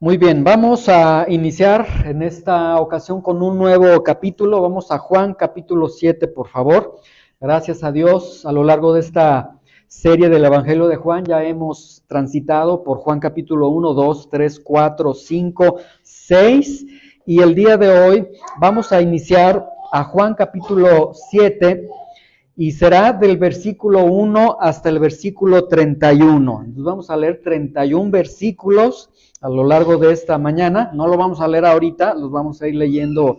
Muy bien, vamos a iniciar en esta ocasión con un nuevo capítulo. Vamos a Juan capítulo 7, por favor. Gracias a Dios, a lo largo de esta serie del Evangelio de Juan ya hemos transitado por Juan capítulo 1, 2, 3, 4, 5, 6 y el día de hoy vamos a iniciar a Juan capítulo 7 y será del versículo 1 hasta el versículo 31. Entonces vamos a leer 31 versículos a lo largo de esta mañana. No lo vamos a leer ahorita, los vamos a ir leyendo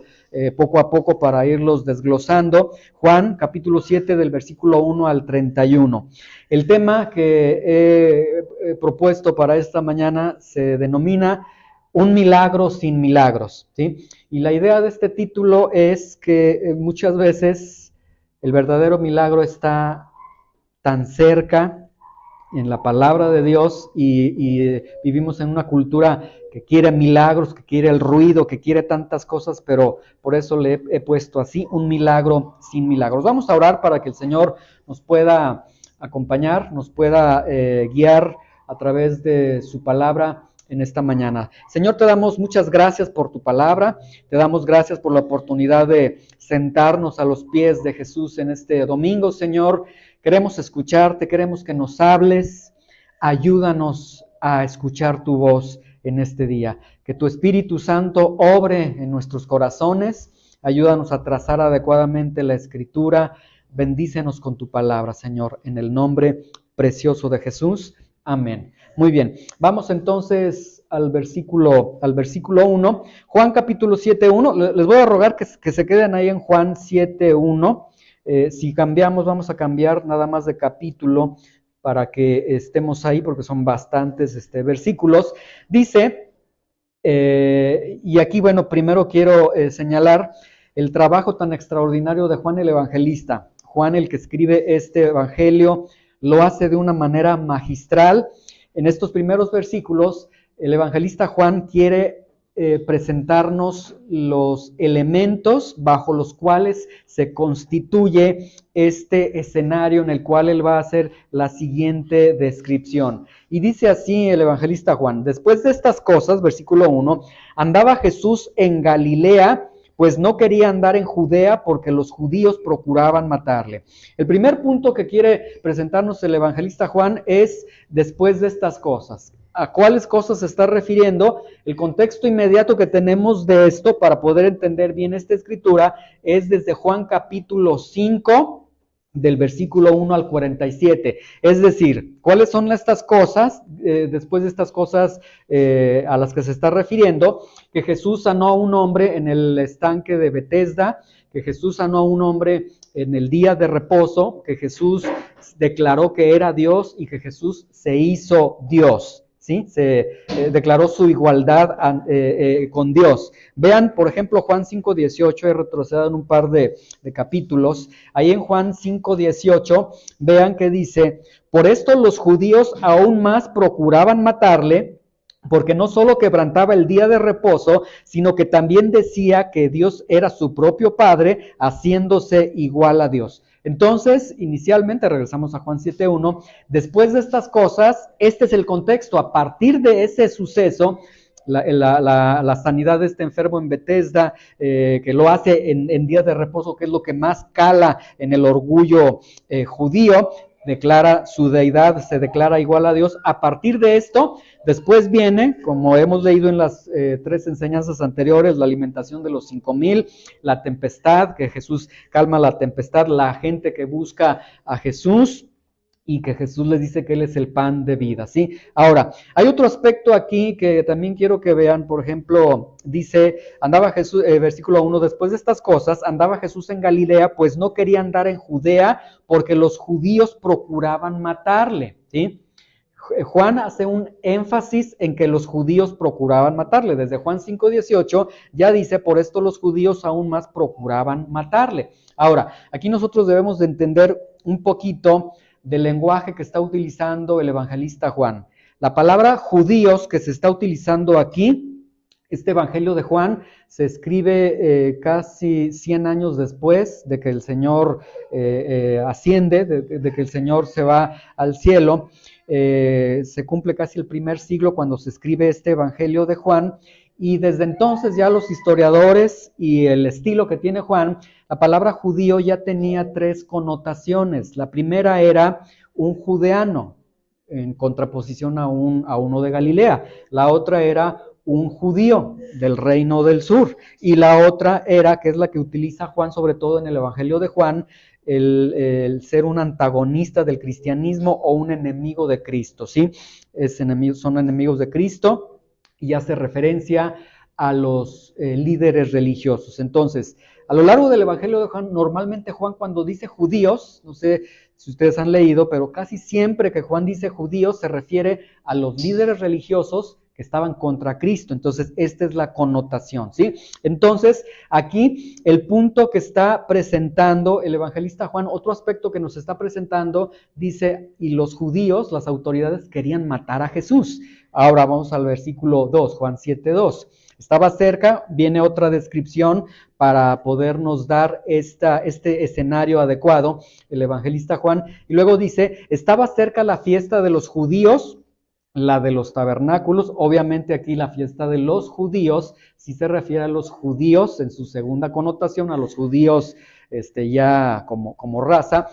poco a poco para irlos desglosando. Juan capítulo 7 del versículo 1 al 31. El tema que he propuesto para esta mañana se denomina Un milagro sin milagros, ¿sí? Y la idea de este título es que muchas veces el verdadero milagro está tan cerca en la palabra de Dios y vivimos en una cultura que quiere milagros, que quiere el ruido, que quiere tantas cosas, pero por eso le he puesto así, un milagro sin milagros. Vamos a orar para que el Señor nos pueda acompañar, nos pueda guiar a través de su palabra en esta mañana. Señor, te damos muchas gracias por tu palabra, te damos gracias por la oportunidad de sentarnos a los pies de Jesús en este domingo, Señor. Queremos escucharte, queremos que nos hables, ayúdanos a escuchar tu voz en este día. Que tu Espíritu Santo obre en nuestros corazones, ayúdanos a trazar adecuadamente la Escritura, bendícenos con tu palabra, Señor, en el nombre precioso de Jesús. Amén. Muy bien, vamos entonces al versículo 1, Juan capítulo 7:1. Les voy a rogar que se queden ahí en Juan 7:1. Si cambiamos, vamos a cambiar nada más de capítulo para que estemos ahí, porque son bastantes versículos. Dice, y aquí, bueno, primero quiero señalar el trabajo tan extraordinario de Juan el Evangelista. Juan, el que escribe este evangelio, lo hace de una manera magistral. En estos primeros versículos, el evangelista Juan quiere presentarnos los elementos bajo los cuales se constituye este escenario en el cual él va a hacer la siguiente descripción. Y dice así el evangelista Juan: después de estas cosas, versículo 1, andaba Jesús en Galilea, pues no quería andar en Judea porque los judíos procuraban matarle. El primer punto que quiere presentarnos el evangelista Juan es después de estas cosas. ¿A cuáles cosas se está refiriendo? El contexto inmediato que tenemos de esto para poder entender bien esta escritura es desde Juan capítulo 5, del versículo 1 al 47. Es decir, ¿cuáles son estas cosas? Después de estas cosas a las que se está refiriendo, que Jesús sanó a un hombre en el estanque de Betesda, que Jesús sanó a un hombre en el día de reposo, que Jesús declaró que era Dios y que Jesús se hizo Dios. ¿Sí? Se declaró su igualdad con Dios. Vean, por ejemplo, Juan 5:18, he retrocedido en un par de capítulos. Ahí en Juan 5:18, vean que dice: por esto los judíos aún más procuraban matarle, porque no solo quebrantaba el día de reposo, sino que también decía que Dios era su propio Padre, haciéndose igual a Dios. Entonces, inicialmente, regresamos a Juan 7:1, después de estas cosas, este es el contexto. A partir de ese suceso, la sanidad de este enfermo en Betesda, que lo hace en días de reposo, que es lo que más cala en el orgullo judío, declara su deidad, se declara igual a Dios. A partir de esto, después viene, como hemos leído en las 3 enseñanzas anteriores, la alimentación de los 5,000, la tempestad, que Jesús calma la tempestad, la gente que busca a Jesús y que Jesús les dice que Él es el pan de vida, ¿sí? Ahora, hay otro aspecto aquí que también quiero que vean. Por ejemplo, dice, andaba Jesús, versículo 1, después de estas cosas, andaba Jesús en Galilea, pues no quería andar en Judea, porque los judíos procuraban matarle, ¿sí? Juan hace un énfasis en que los judíos procuraban matarle. Desde Juan 5:18 ya dice, por esto los judíos aún más procuraban matarle. Ahora, aquí nosotros debemos de entender un poquito del lenguaje que está utilizando el evangelista Juan. La palabra judíos que se está utilizando aquí, este evangelio de Juan se escribe casi 100 años después de que el Señor asciende, de que el Señor se va al cielo. se cumple casi el primer siglo cuando se escribe este Evangelio de Juan, y desde entonces ya los historiadores y el estilo que tiene Juan, la palabra judío ya tenía 3 connotaciones. La primera era un judeano, en contraposición a uno de Galilea. La otra era un judío del reino del sur. Y la otra era, que es la que utiliza Juan, sobre todo en el Evangelio de Juan, el ser un antagonista del cristianismo o un enemigo de Cristo, ¿sí? Son enemigos de Cristo y hace referencia a los líderes religiosos. Entonces, a lo largo del Evangelio de Juan, normalmente Juan cuando dice judíos, no sé si ustedes han leído, pero casi siempre que Juan dice judíos se refiere a los líderes religiosos que estaban contra Cristo. Entonces, esta es la connotación, ¿sí? Entonces, aquí el punto que está presentando el evangelista Juan, otro aspecto que nos está presentando, dice, y los judíos, las autoridades, querían matar a Jesús. Ahora vamos al versículo 2, Juan 7:2. Estaba cerca, viene otra descripción para podernos dar este escenario adecuado, el evangelista Juan, y luego dice, estaba cerca la fiesta de los judíos, la de los tabernáculos. Obviamente aquí la fiesta de los judíos sí se refiere a los judíos en su segunda connotación, a los judíos ya como raza,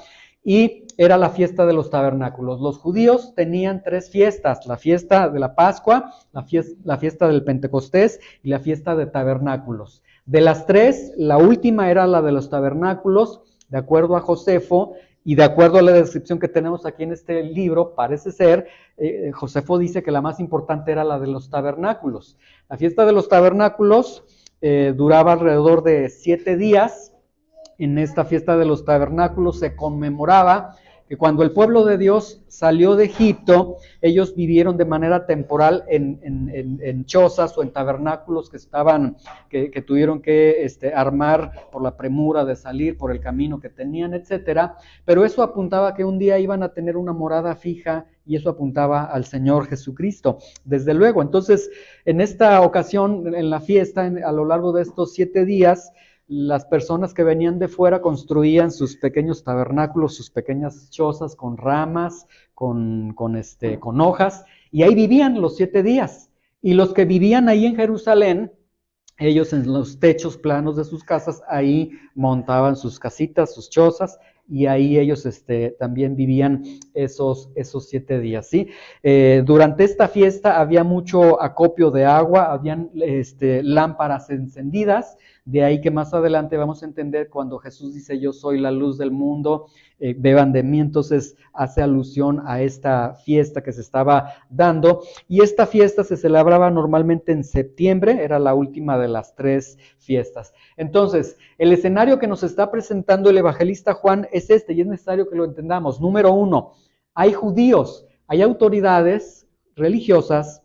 y era la fiesta de los tabernáculos. Los judíos tenían 3 fiestas, la fiesta de la Pascua, la fiesta del Pentecostés y la fiesta de tabernáculos. De las 3, la última era la de los tabernáculos, de acuerdo a Josefo, y de acuerdo a la descripción que tenemos aquí en este libro, parece ser, Josefo dice que la más importante era la de los tabernáculos. La fiesta de los tabernáculos duraba alrededor de 7 días. En esta fiesta de los tabernáculos se conmemoraba que cuando el pueblo de Dios salió de Egipto, ellos vivieron de manera temporal en chozas o en tabernáculos que tuvieron que armar por la premura de salir, por el camino que tenían, etcétera. Pero eso apuntaba a que un día iban a tener una morada fija, y eso apuntaba al Señor Jesucristo, desde luego. Entonces, en esta ocasión, en la fiesta, a lo largo de estos 7 días, las personas que venían de fuera construían sus pequeños tabernáculos, sus pequeñas chozas con ramas, con hojas, y ahí vivían los 7 días. Y los que vivían ahí en Jerusalén, ellos en los techos planos de sus casas, ahí montaban sus casitas, sus chozas, y ahí ellos también vivían esos 7 días, ¿sí? Durante esta fiesta había mucho acopio de agua, habían lámparas encendidas. De ahí que más adelante vamos a entender cuando Jesús dice, yo soy la luz del mundo, beban de mí. Entonces hace alusión a esta fiesta que se estaba dando, y esta fiesta se celebraba normalmente en septiembre, era la última de las 3 fiestas. Entonces, el escenario que nos está presentando el evangelista Juan es y es necesario que lo entendamos. Número 1, hay judíos, hay autoridades religiosas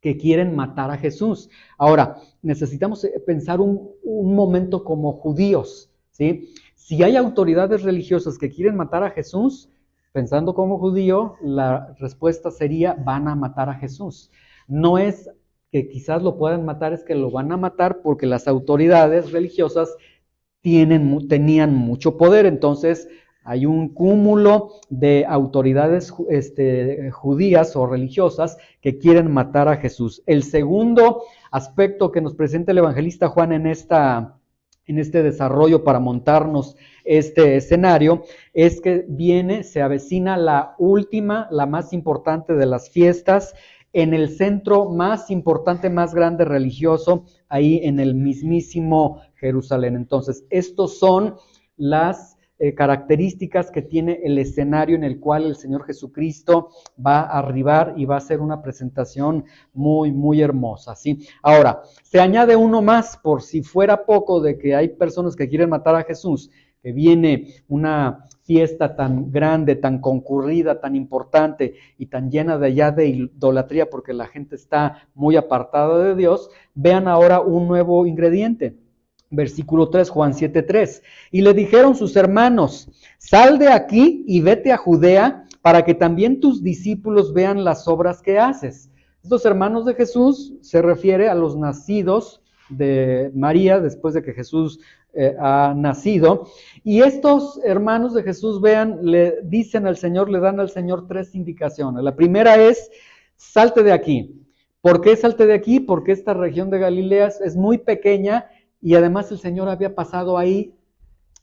que quieren matar a Jesús. Ahora, necesitamos pensar un momento como judíos, ¿sí? Si hay autoridades religiosas que quieren matar a Jesús, pensando como judío, la respuesta sería, van a matar a Jesús. No es que quizás lo puedan matar, es que lo van a matar porque las autoridades religiosas tenían mucho poder. Entonces, hay un cúmulo de autoridades judías o religiosas que quieren matar a Jesús. El segundo aspecto que nos presenta el evangelista Juan en este desarrollo para montarnos este escenario es que se avecina la última, la más importante de las fiestas, en el centro más importante, más grande religioso, ahí en el mismísimo Jerusalén. Entonces, estos son las características que tiene el escenario en el cual el Señor Jesucristo va a arribar y va a hacer una presentación muy, muy hermosa, ¿sí? Ahora, se añade uno más, por si fuera poco de que hay personas que quieren matar a Jesús, que viene una fiesta tan grande, tan concurrida, tan importante y tan llena de idolatría porque la gente está muy apartada de Dios. Vean ahora un nuevo ingrediente. Versículo 3, Juan 7:3. Y le dijeron sus hermanos, sal de aquí y vete a Judea para que también tus discípulos vean las obras que haces. Estos hermanos de Jesús se refiere a los nacidos de María, después de que Jesús ha nacido. Y estos hermanos de Jesús, vean, le dicen al Señor, le dan al Señor 3 indicaciones. La primera es, salte de aquí. ¿Por qué salte de aquí? Porque esta región de Galilea es muy pequeña y además el Señor había pasado ahí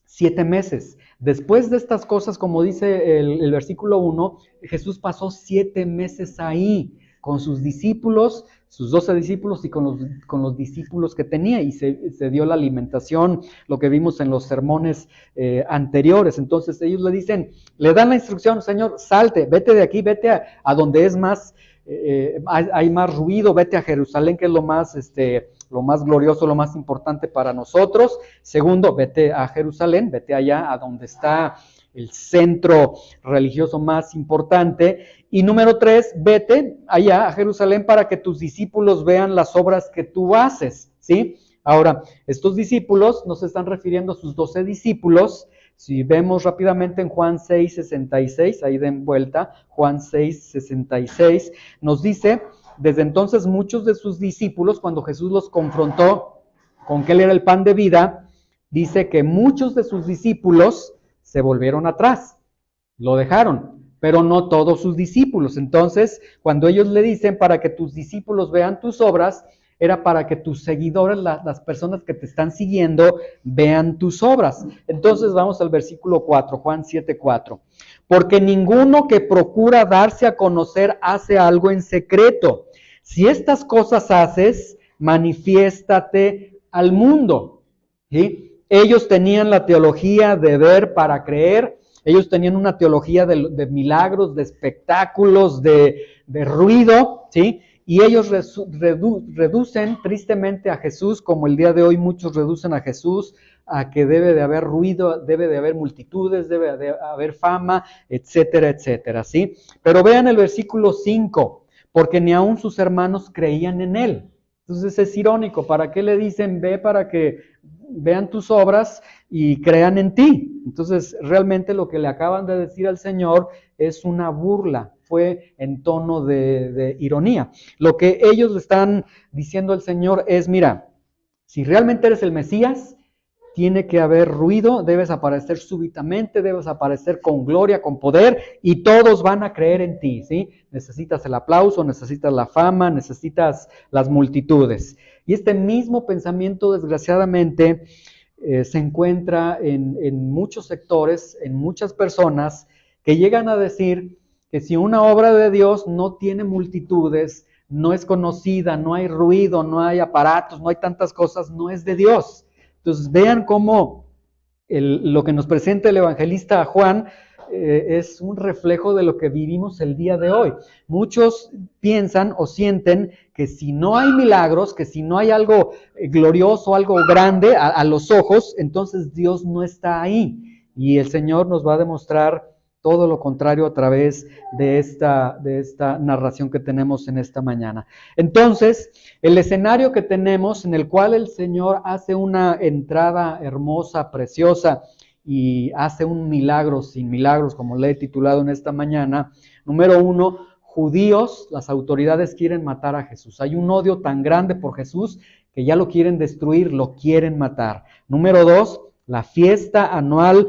7 meses. Después de estas cosas, como dice el versículo 1, Jesús pasó 7 meses ahí con sus discípulos, sus 12 discípulos y con los discípulos que tenía, y se dio la alimentación, lo que vimos en los sermones anteriores. Entonces ellos le dicen, le dan la instrucción, Señor, salte, vete de aquí, vete a donde es más, hay más ruido, vete a Jerusalén, que es lo más glorioso, lo más importante para nosotros. Segundo, vete a Jerusalén, vete allá a donde está el centro religioso más importante. Y número 3, vete allá a Jerusalén para que tus discípulos vean las obras que tú haces, ¿sí? Ahora, estos discípulos no se están refiriendo a sus 12 discípulos. Si vemos rápidamente en Juan 6:66, ahí den vuelta, Juan 6:66, nos dice, desde entonces muchos de sus discípulos, cuando Jesús los confrontó con que Él era el pan de vida, dice que muchos de sus discípulos se volvieron atrás, lo dejaron, pero no todos sus discípulos. Entonces, cuando ellos le dicen, para que tus discípulos vean tus obras, era para que tus seguidores, las personas que te están siguiendo, vean tus obras. Entonces vamos al versículo 4, Juan 7:4. Porque ninguno que procura darse a conocer hace algo en secreto. Si estas cosas haces, manifiéstate al mundo. ¿Sí? Ellos tenían la teología de ver para creer. Ellos tenían una teología de milagros, de espectáculos, de ruido, ¿sí? Y ellos reducen tristemente a Jesús, como el día de hoy muchos reducen a Jesús, a que debe de haber ruido, debe de haber multitudes, debe de haber fama, etcétera, etcétera, ¿sí? Pero vean el versículo 5, porque ni aun sus hermanos creían en él. Entonces es irónico, ¿para qué le dicen ve para que vean tus obras y crean en ti? Entonces realmente lo que le acaban de decir al Señor es una burla, fue en tono de ironía. Lo que ellos le están diciendo al Señor es, mira, si realmente eres el Mesías, tiene que haber ruido, debes aparecer súbitamente, debes aparecer con gloria, con poder, y todos van a creer en ti, ¿sí? Necesitas el aplauso, necesitas la fama, necesitas las multitudes. Y este mismo pensamiento, desgraciadamente, se encuentra en muchos sectores, en muchas personas, que llegan a decir que si una obra de Dios no tiene multitudes, no es conocida, no hay ruido, no hay aparatos, no hay tantas cosas, no es de Dios. Entonces vean cómo lo que nos presenta el evangelista Juan es un reflejo de lo que vivimos el día de hoy. Muchos piensan o sienten que si no hay milagros, que si no hay algo glorioso, algo grande a los ojos, entonces Dios no está ahí. Y el Señor nos va a demostrar todo lo contrario a través de esta narración que tenemos en esta mañana. Entonces, el escenario que tenemos en el cual el Señor hace una entrada hermosa, preciosa, y hace un milagro sin milagros, como le he titulado en esta mañana. Número 1, judíos, las autoridades quieren matar a Jesús. Hay un odio tan grande por Jesús que ya lo quieren destruir, lo quieren matar. Número 2, la fiesta anual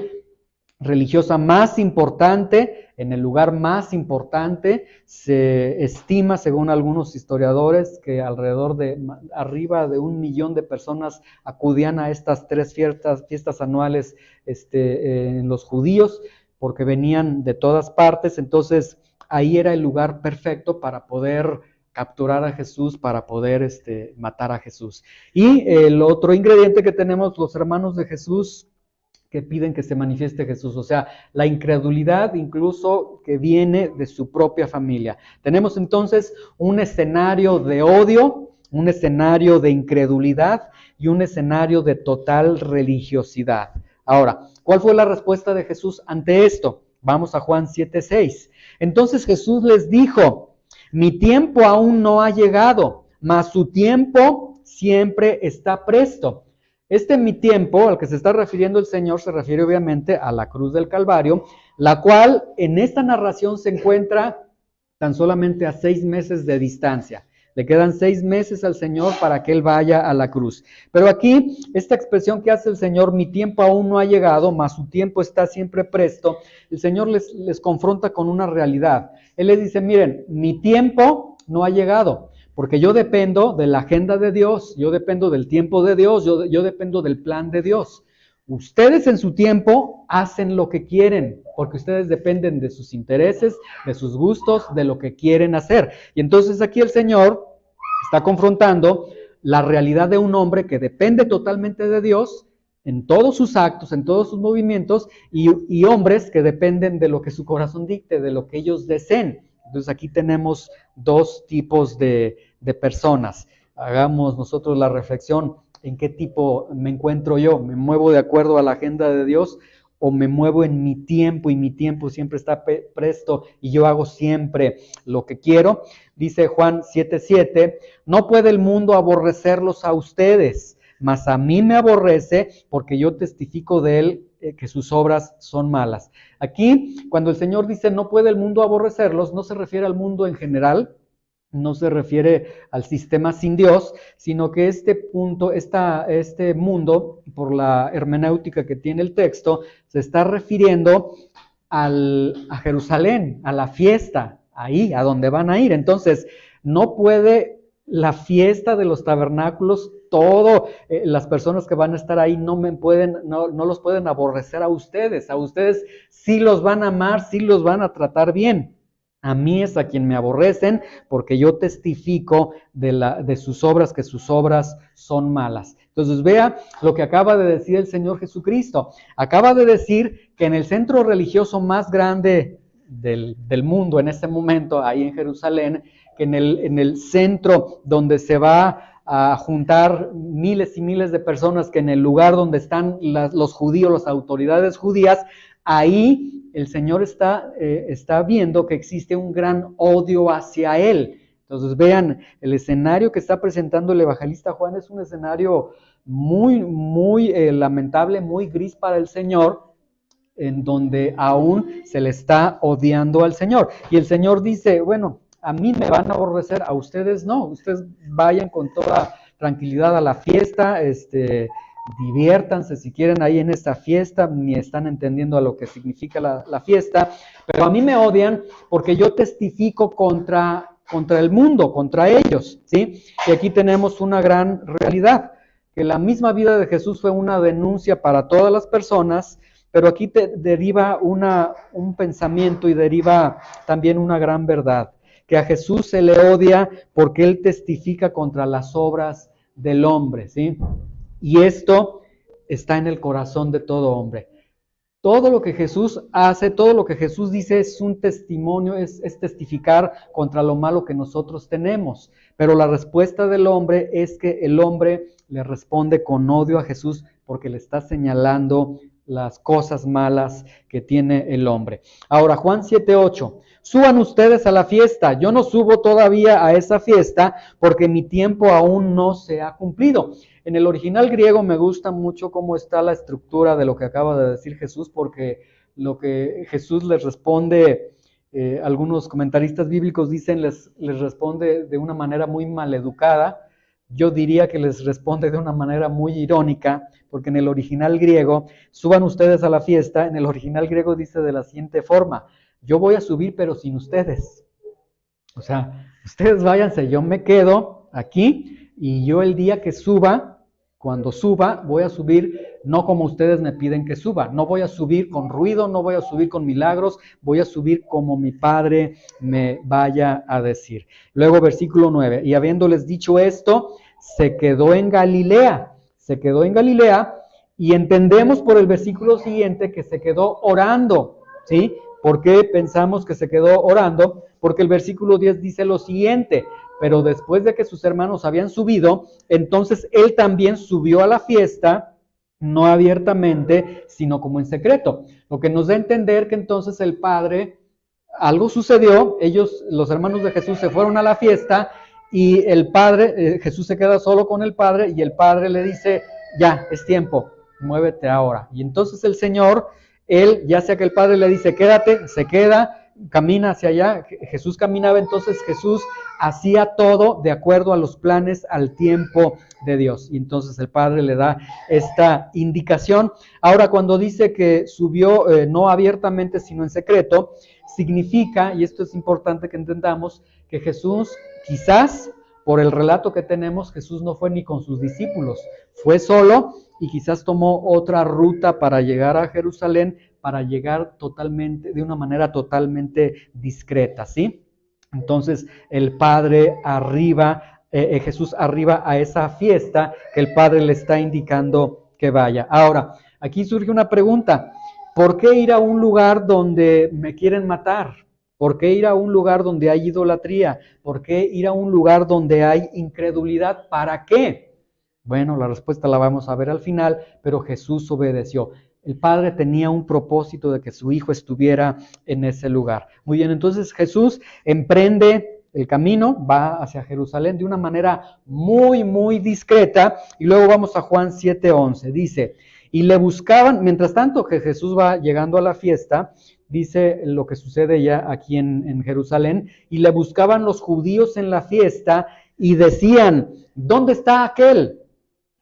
religiosa más importante, en el lugar más importante, se estima, según algunos historiadores, que arriba de 1 millón de personas acudían a estas 3 fiestas anuales en los judíos, porque venían de todas partes. Entonces ahí era el lugar perfecto para poder capturar a Jesús, para poder matar a Jesús. Y el otro ingrediente que tenemos los hermanos de Jesús, que piden que se manifieste Jesús, o sea, la incredulidad incluso que viene de su propia familia. Tenemos entonces un escenario de odio, un escenario de incredulidad y un escenario de total religiosidad. Ahora, ¿cuál fue la respuesta de Jesús ante esto? Vamos a Juan 7:6. Entonces Jesús les dijo, mi tiempo aún no ha llegado, mas su tiempo siempre está presto. Mi tiempo, al que se está refiriendo el Señor, se refiere obviamente a la cruz del Calvario, la cual en esta narración se encuentra tan solamente a 6 meses de distancia. Le quedan 6 meses al Señor para que Él vaya a la cruz. Pero aquí, esta expresión que hace el Señor, mi tiempo aún no ha llegado, mas su tiempo está siempre presto, el Señor les confronta con una realidad. Él les dice, miren, mi tiempo no ha llegado, porque yo dependo de la agenda de Dios, yo dependo del tiempo de Dios, yo dependo del plan de Dios. Ustedes en su tiempo hacen lo que quieren, porque ustedes dependen de sus intereses, de sus gustos, de lo que quieren hacer. Y entonces aquí el Señor está confrontando la realidad de un hombre que depende totalmente de Dios en todos sus actos, en todos sus movimientos, y hombres que dependen de lo que su corazón dicte, de lo que ellos deseen. Entonces aquí tenemos dos tipos de personas. Hagamos nosotros la reflexión. ¿En qué tipo me encuentro yo? ¿Me muevo de acuerdo a la agenda de Dios o me muevo en mi tiempo y mi tiempo siempre está presto y yo hago siempre lo que quiero? Dice Juan 7:7, no puede el mundo aborrecerlos a ustedes, mas a mí me aborrece porque yo testifico de él que sus obras son malas. Aquí, cuando el Señor dice no puede el mundo aborrecerlos, no se refiere al mundo en general, no se refiere al sistema sin Dios, sino que este mundo, por la hermenéutica que tiene el texto, se está refiriendo a Jerusalén, a la fiesta, ahí, a donde van a ir. Entonces, no puede la fiesta de los tabernáculos, las personas que van a estar ahí no los pueden aborrecer a ustedes sí los van a amar, sí los van a tratar bien. A mí es a quien me aborrecen, porque yo testifico de sus obras, que sus obras son malas. Entonces vea lo que acaba de decir el Señor Jesucristo. Acaba de decir que en el centro religioso más grande del mundo en este momento, ahí en Jerusalén, que en el centro donde se va a juntar miles y miles de personas, que en el lugar donde están los judíos, las autoridades judías, ahí el Señor está viendo que existe un gran odio hacia Él. Entonces vean, el escenario que está presentando el evangelista Juan es un escenario muy, muy lamentable, muy gris para el Señor, en donde aún se le está odiando al Señor. Y el Señor dice, bueno, a mí me van a aborrecer, a ustedes no, ustedes vayan con toda tranquilidad a la fiesta, diviértanse si quieren ahí en esta fiesta, ni están entendiendo a lo que significa la fiesta, pero a mí me odian porque yo testifico contra el mundo, contra ellos, ¿sí? Y aquí tenemos una gran realidad, que la misma vida de Jesús fue una denuncia para todas las personas, pero aquí deriva un pensamiento y deriva también una gran verdad, que a Jesús se le odia porque Él testifica contra las obras del hombre, ¿sí? Y esto está en el corazón de todo hombre. Todo lo que Jesús hace, todo lo que Jesús dice es un testimonio, es testificar contra lo malo que nosotros tenemos. Pero la respuesta del hombre es que el hombre le responde con odio a Jesús porque le está señalando las cosas malas que tiene el hombre. Ahora, Juan 7:8, suban ustedes a la fiesta, yo no subo todavía a esa fiesta porque mi tiempo aún no se ha cumplido. En el original griego me gusta mucho cómo está la estructura de lo que acaba de decir Jesús, porque lo que Jesús les responde, algunos comentaristas bíblicos dicen, les responde de una manera muy maleducada. Yo diría que les responde de una manera muy irónica, porque en el original griego, suban ustedes a la fiesta, en el original griego dice de la siguiente forma, yo voy a subir pero sin ustedes. O sea, ustedes váyanse, yo me quedo aquí y yo el día que suba, cuando suba, voy a subir no como ustedes me piden que suba, no voy a subir con ruido, no voy a subir con milagros, voy a subir como mi Padre me vaya a decir. Luego versículo 9, y habiéndoles dicho esto, se quedó en Galilea, y entendemos por el versículo siguiente que se quedó orando, ¿sí? ¿Por qué pensamos que se quedó orando? Porque el versículo 10 dice lo siguiente, pero después de que sus hermanos habían subido, entonces él también subió a la fiesta, no abiertamente, sino como en secreto. Lo que nos da a entender que entonces el Padre, algo sucedió, los hermanos de Jesús se fueron a la fiesta y el Padre, Jesús se queda solo con el Padre y el Padre le dice, ya, es tiempo, muévete ahora. Y entonces el Señor, ya sea que el Padre le dice, quédate, se queda, camina hacia allá, Jesús caminaba, entonces Jesús hacía todo de acuerdo a los planes, al tiempo de Dios. Y entonces el Padre le da esta indicación. Ahora, cuando dice que subió no abiertamente, sino en secreto, significa, y esto es importante que entendamos, que Jesús, quizás por el relato que tenemos, Jesús no fue ni con sus discípulos, fue solo y quizás tomó otra ruta para llegar a Jerusalén, para llegar totalmente, de una manera totalmente discreta, ¿sí? Entonces el Padre arriba, Jesús arriba a esa fiesta que el Padre le está indicando que vaya. Ahora, aquí surge una pregunta: ¿por qué ir a un lugar donde me quieren matar? ¿Por qué ir a un lugar donde hay idolatría? ¿Por qué ir a un lugar donde hay incredulidad? ¿Para qué? Bueno, la respuesta la vamos a ver al final, pero Jesús obedeció. El Padre tenía un propósito de que su Hijo estuviera en ese lugar. Muy bien, entonces Jesús emprende el camino, va hacia Jerusalén de una manera muy, muy discreta, y luego vamos a Juan 7:11. Dice, y le buscaban, mientras tanto que Jesús va llegando a la fiesta, dice lo que sucede ya aquí en Jerusalén, y le buscaban los judíos en la fiesta y decían, ¿dónde está aquel?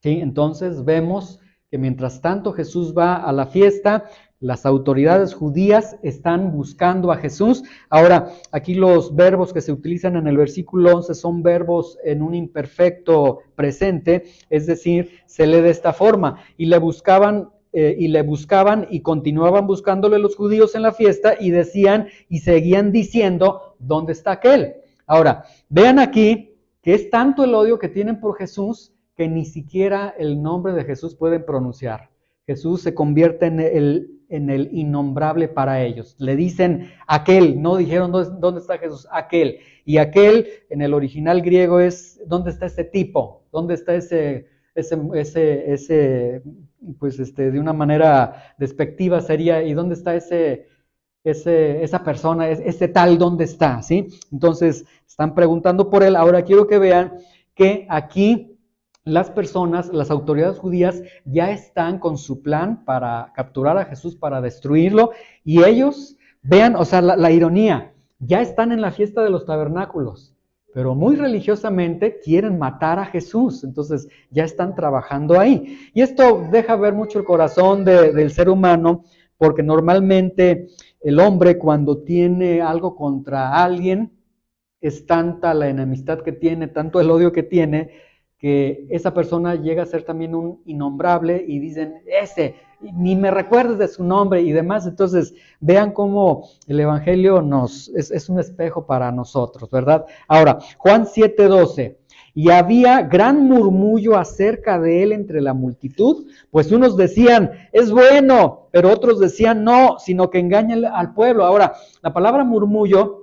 ¿Sí? Entonces vemos que mientras tanto Jesús va a la fiesta, las autoridades judías están buscando a Jesús. Ahora, aquí los verbos que se utilizan en el versículo 11 son verbos en un imperfecto presente, es decir, se lee de esta forma, y le buscaban y continuaban buscándole los judíos en la fiesta y decían y seguían diciendo, ¿dónde está aquel? Ahora, vean aquí que es tanto el odio que tienen por Jesús que ni siquiera el nombre de Jesús pueden pronunciar. Jesús se convierte en el innombrable para ellos. Le dicen aquel, no dijeron dónde está Jesús, aquel. Y aquel en el original griego es ¿dónde está ese tipo? ¿Dónde está ese pues de una manera despectiva sería, ¿y dónde está esa persona, ese tal, dónde está? ¿Sí? Entonces están preguntando por él. Ahora quiero que vean que aquí las personas, las autoridades judías ya están con su plan para capturar a Jesús, para destruirlo, y ellos, vean, o sea, la ironía, ya están en la fiesta de los tabernáculos, pero muy religiosamente quieren matar a Jesús, entonces ya están trabajando ahí. Y esto deja ver mucho el corazón del ser humano, porque normalmente el hombre cuando tiene algo contra alguien, es tanta la enemistad que tiene, tanto el odio que tiene, que esa persona llega a ser también un innombrable y dicen, ni me recuerdes de su nombre y demás. Entonces, vean cómo el Evangelio es un espejo para nosotros, ¿verdad? Ahora, Juan 7:12, y había gran murmullo acerca de él entre la multitud, pues unos decían, es bueno, pero otros decían, no, sino que engaña al pueblo. Ahora, la palabra murmullo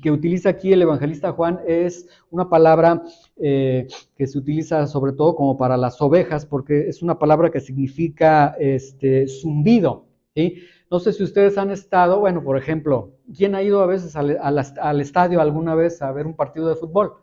que utiliza aquí el evangelista Juan es una palabra que se utiliza sobre todo como para las ovejas, porque es una palabra que significa zumbido, ¿sí? No sé si ustedes han estado, bueno, por ejemplo, ¿quién ha ido a veces al estadio alguna vez a ver un partido de fútbol?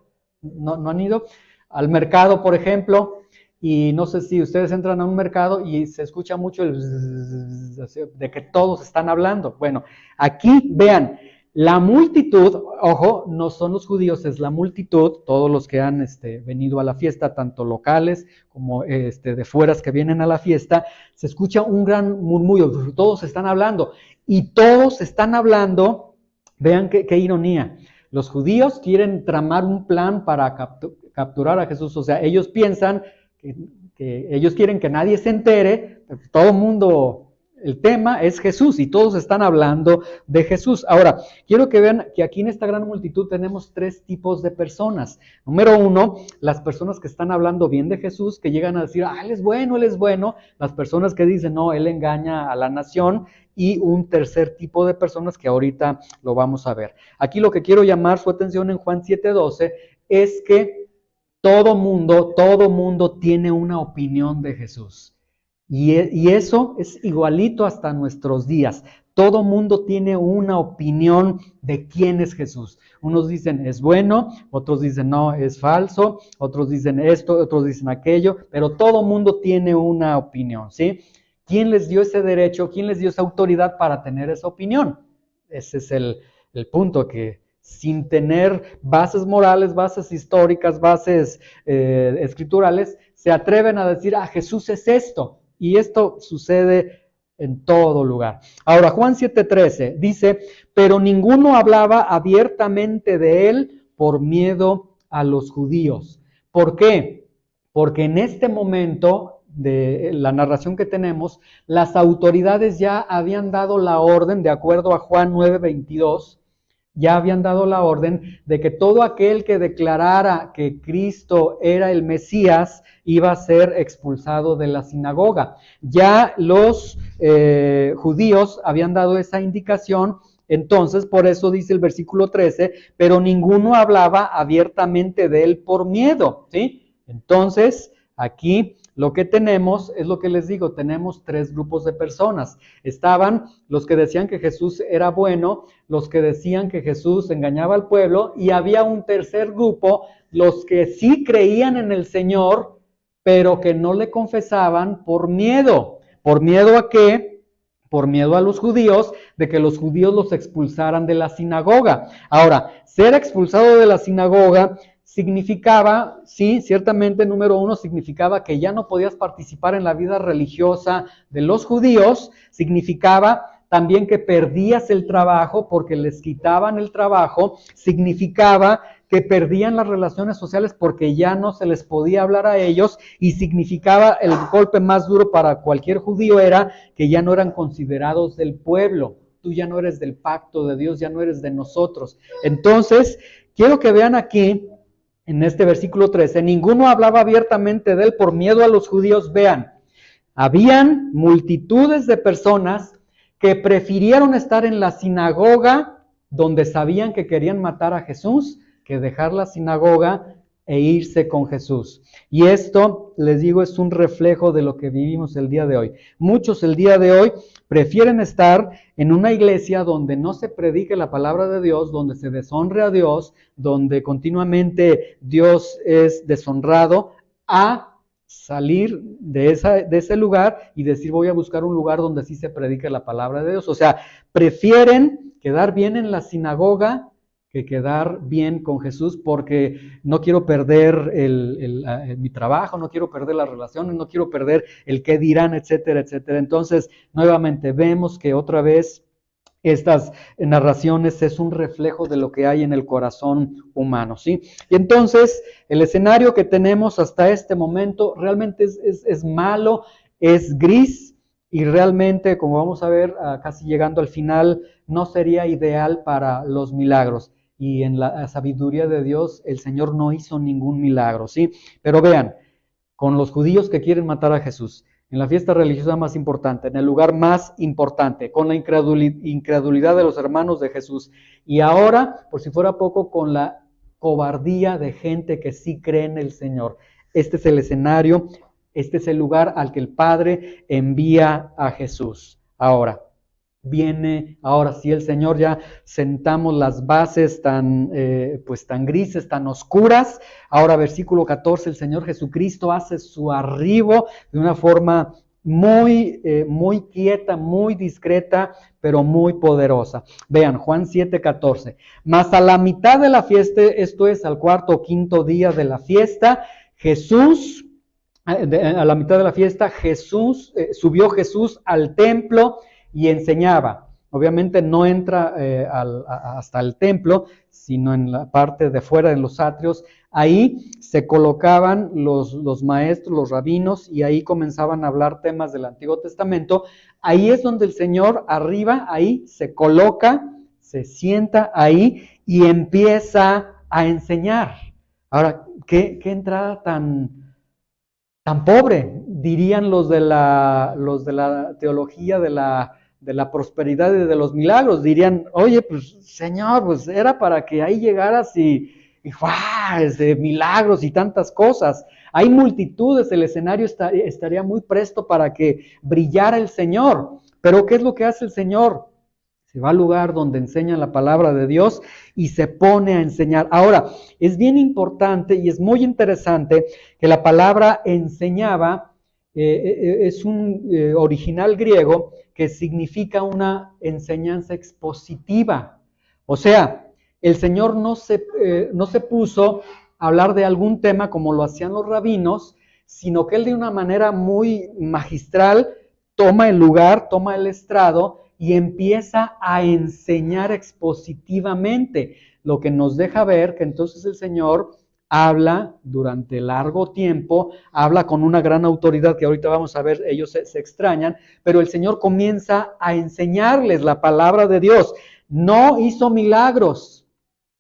¿No han ido? Al mercado, por ejemplo, y no sé si ustedes entran a un mercado y se escucha mucho el de que todos están hablando. Bueno, aquí vean, la multitud, ojo, no son los judíos, es la multitud, todos los que han venido a la fiesta, tanto locales como de fueras que vienen a la fiesta, se escucha un gran murmullo, todos están hablando, y todos están hablando, vean qué ironía, los judíos quieren tramar un plan para capturar a Jesús, o sea, ellos piensan que ellos quieren que nadie se entere, todo el mundo... El tema es Jesús y todos están hablando de Jesús. Ahora, quiero que vean que aquí en esta gran multitud tenemos tres tipos de personas. Número uno, las personas que están hablando bien de Jesús, que llegan a decir, Él es bueno, Él es bueno. Las personas que dicen, no, Él engaña a la nación. Y un tercer tipo de personas que ahorita lo vamos a ver. Aquí lo que quiero llamar su atención en Juan 7:12 es que todo mundo tiene una opinión de Jesús. Y eso es igualito hasta nuestros días. Todo mundo tiene una opinión de quién es Jesús. Unos dicen es bueno, otros dicen no, es falso, otros dicen esto, otros dicen aquello, pero todo mundo tiene una opinión, ¿sí? ¿Quién les dio ese derecho? ¿Quién les dio esa autoridad para tener esa opinión? ese es el punto, que sin tener bases morales, bases históricas, bases escriturales, se atreven a decir, Jesús es esto, y esto sucede en todo lugar. Ahora, Juan 7:13 dice, pero ninguno hablaba abiertamente de él por miedo a los judíos. ¿Por qué? Porque en este momento de la narración que tenemos, las autoridades ya habían dado la orden, de acuerdo a Juan 9:22, ya habían dado la orden de que todo aquel que declarara que Cristo era el Mesías iba a ser expulsado de la sinagoga. Ya los judíos habían dado esa indicación. Entonces, por eso dice el versículo 13, pero ninguno hablaba abiertamente de él por miedo, ¿sí? Entonces, aquí lo que tenemos es lo que les digo, tenemos tres grupos de personas. Estaban los que decían que Jesús era bueno, los que decían que Jesús engañaba al pueblo, y había un tercer grupo, los que sí creían en el Señor, pero que no le confesaban por miedo. ¿Por miedo a qué? Por miedo a los judíos, de que los judíos los expulsaran de la sinagoga. Ahora, ser expulsado de la sinagoga significaba, sí, ciertamente, número uno, significaba que ya no podías participar en la vida religiosa de los judíos, significaba también que perdías el trabajo porque les quitaban el trabajo, significaba que perdían las relaciones sociales porque ya no se les podía hablar a ellos, y significaba, el golpe más duro para cualquier judío era que ya no eran considerados del pueblo. Tú ya no eres del pacto de Dios, ya no eres de nosotros. Entonces, quiero que vean aquí, en este versículo 13, ninguno hablaba abiertamente de él por miedo a los judíos. Vean, habían multitudes de personas que prefirieron estar en la sinagoga, donde sabían que querían matar a Jesús, que dejar la sinagoga e irse con Jesús. Y esto, les digo, es un reflejo de lo que vivimos el día de hoy. Muchos el día de hoy prefieren estar en una iglesia donde no se predique la palabra de Dios, donde se deshonre a Dios, donde continuamente Dios es deshonrado, a salir de ese lugar y decir, voy a buscar un lugar donde sí se predique la palabra de Dios. O sea, prefieren quedar bien en la sinagoga que quedar bien con Jesús, porque no quiero perder mi trabajo, no quiero perder las relaciones, no quiero perder el qué dirán, etcétera, etcétera. Entonces, nuevamente vemos que otra vez estas narraciones es un reflejo de lo que hay en el corazón humano, ¿sí? Y entonces, el escenario que tenemos hasta este momento realmente es malo, es gris, y realmente, como vamos a ver, casi llegando al final, no sería ideal para los milagros. Y en la sabiduría de Dios, el Señor no hizo ningún milagro, ¿sí? Pero vean, con los judíos que quieren matar a Jesús, en la fiesta religiosa más importante, en el lugar más importante, con la incredulidad de los hermanos de Jesús, y ahora, por si fuera poco, con la cobardía de gente que sí cree en el Señor. Este es el escenario, este es el lugar al que el Padre envía a Jesús. Ahora, viene, ahora sí, el Señor, ya sentamos las bases tan grises, tan oscuras. Ahora, versículo 14, el Señor Jesucristo hace su arribo de una forma muy quieta, muy discreta, pero muy poderosa. Vean, Juan 7:14. Mas a la mitad de la fiesta, esto es, al cuarto o quinto día de la fiesta, a la mitad de la fiesta, subió Jesús al templo y enseñaba. Obviamente no entra hasta el templo, sino en la parte de fuera, en los atrios. Ahí se colocaban los maestros, los rabinos, y ahí comenzaban a hablar temas del Antiguo Testamento. Ahí es donde el Señor arriba, ahí se coloca, se sienta ahí y empieza a enseñar. Ahora, qué entrada tan pobre, dirían los de la teología de la prosperidad y de los milagros. Dirían, oye, pues Señor, pues era para que ahí llegaras y ¡guau! Milagros y tantas cosas. Hay multitudes, el escenario estaría muy presto para que brillara el Señor. Pero ¿qué es lo que hace el Señor? Se va al lugar donde enseñan la palabra de Dios y se pone a enseñar. Ahora, es bien importante y es muy interesante que la palabra enseñaba es un original griego que significa una enseñanza expositiva. O sea, el Señor no se puso a hablar de algún tema como lo hacían los rabinos, sino que Él de una manera muy magistral toma el lugar, toma el estrado y empieza a enseñar expositivamente, lo que nos deja ver que entonces el Señor habla durante largo tiempo, habla con una gran autoridad que ahorita vamos a ver, ellos se extrañan, pero el Señor comienza a enseñarles la palabra de Dios. No hizo milagros,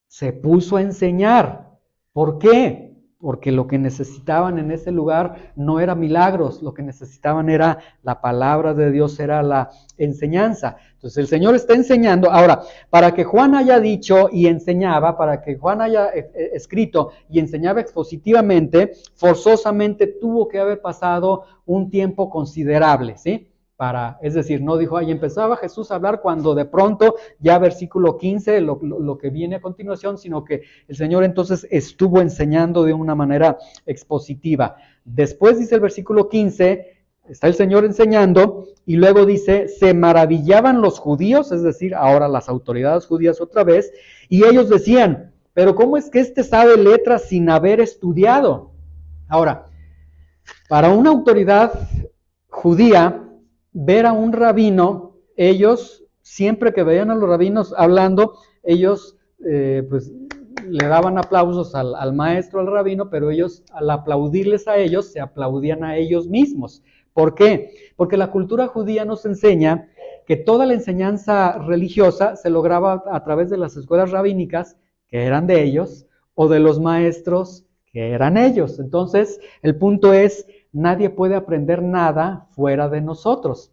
se puso a enseñar. ¿Por qué? Porque lo que necesitaban en ese lugar no era milagros, lo que necesitaban era la palabra de Dios, era la enseñanza. Entonces el Señor está enseñando. Ahora, para que Juan haya dicho y enseñaba, para que Juan haya escrito y enseñaba expositivamente, forzosamente tuvo que haber pasado un tiempo considerable, ¿sí? Es decir, no dijo, ahí empezaba Jesús a hablar cuando de pronto, ya versículo 15, lo que viene a continuación, sino que el Señor entonces estuvo enseñando de una manera expositiva. Después dice el versículo 15, está el Señor enseñando, y luego dice, se maravillaban los judíos, es decir, ahora las autoridades judías otra vez, y ellos decían, pero ¿cómo es que este sabe letras sin haber estudiado? Ahora, para una autoridad judía, ver a un rabino, ellos, siempre que veían a los rabinos hablando, ellos pues le daban aplausos al maestro, al rabino, pero ellos, al aplaudirles a ellos, se aplaudían a ellos mismos. ¿Por qué? Porque la cultura judía nos enseña que toda la enseñanza religiosa se lograba a través de las escuelas rabínicas, que eran de ellos, o de los maestros, que eran ellos. Entonces, el punto es, nadie puede aprender nada fuera de nosotros.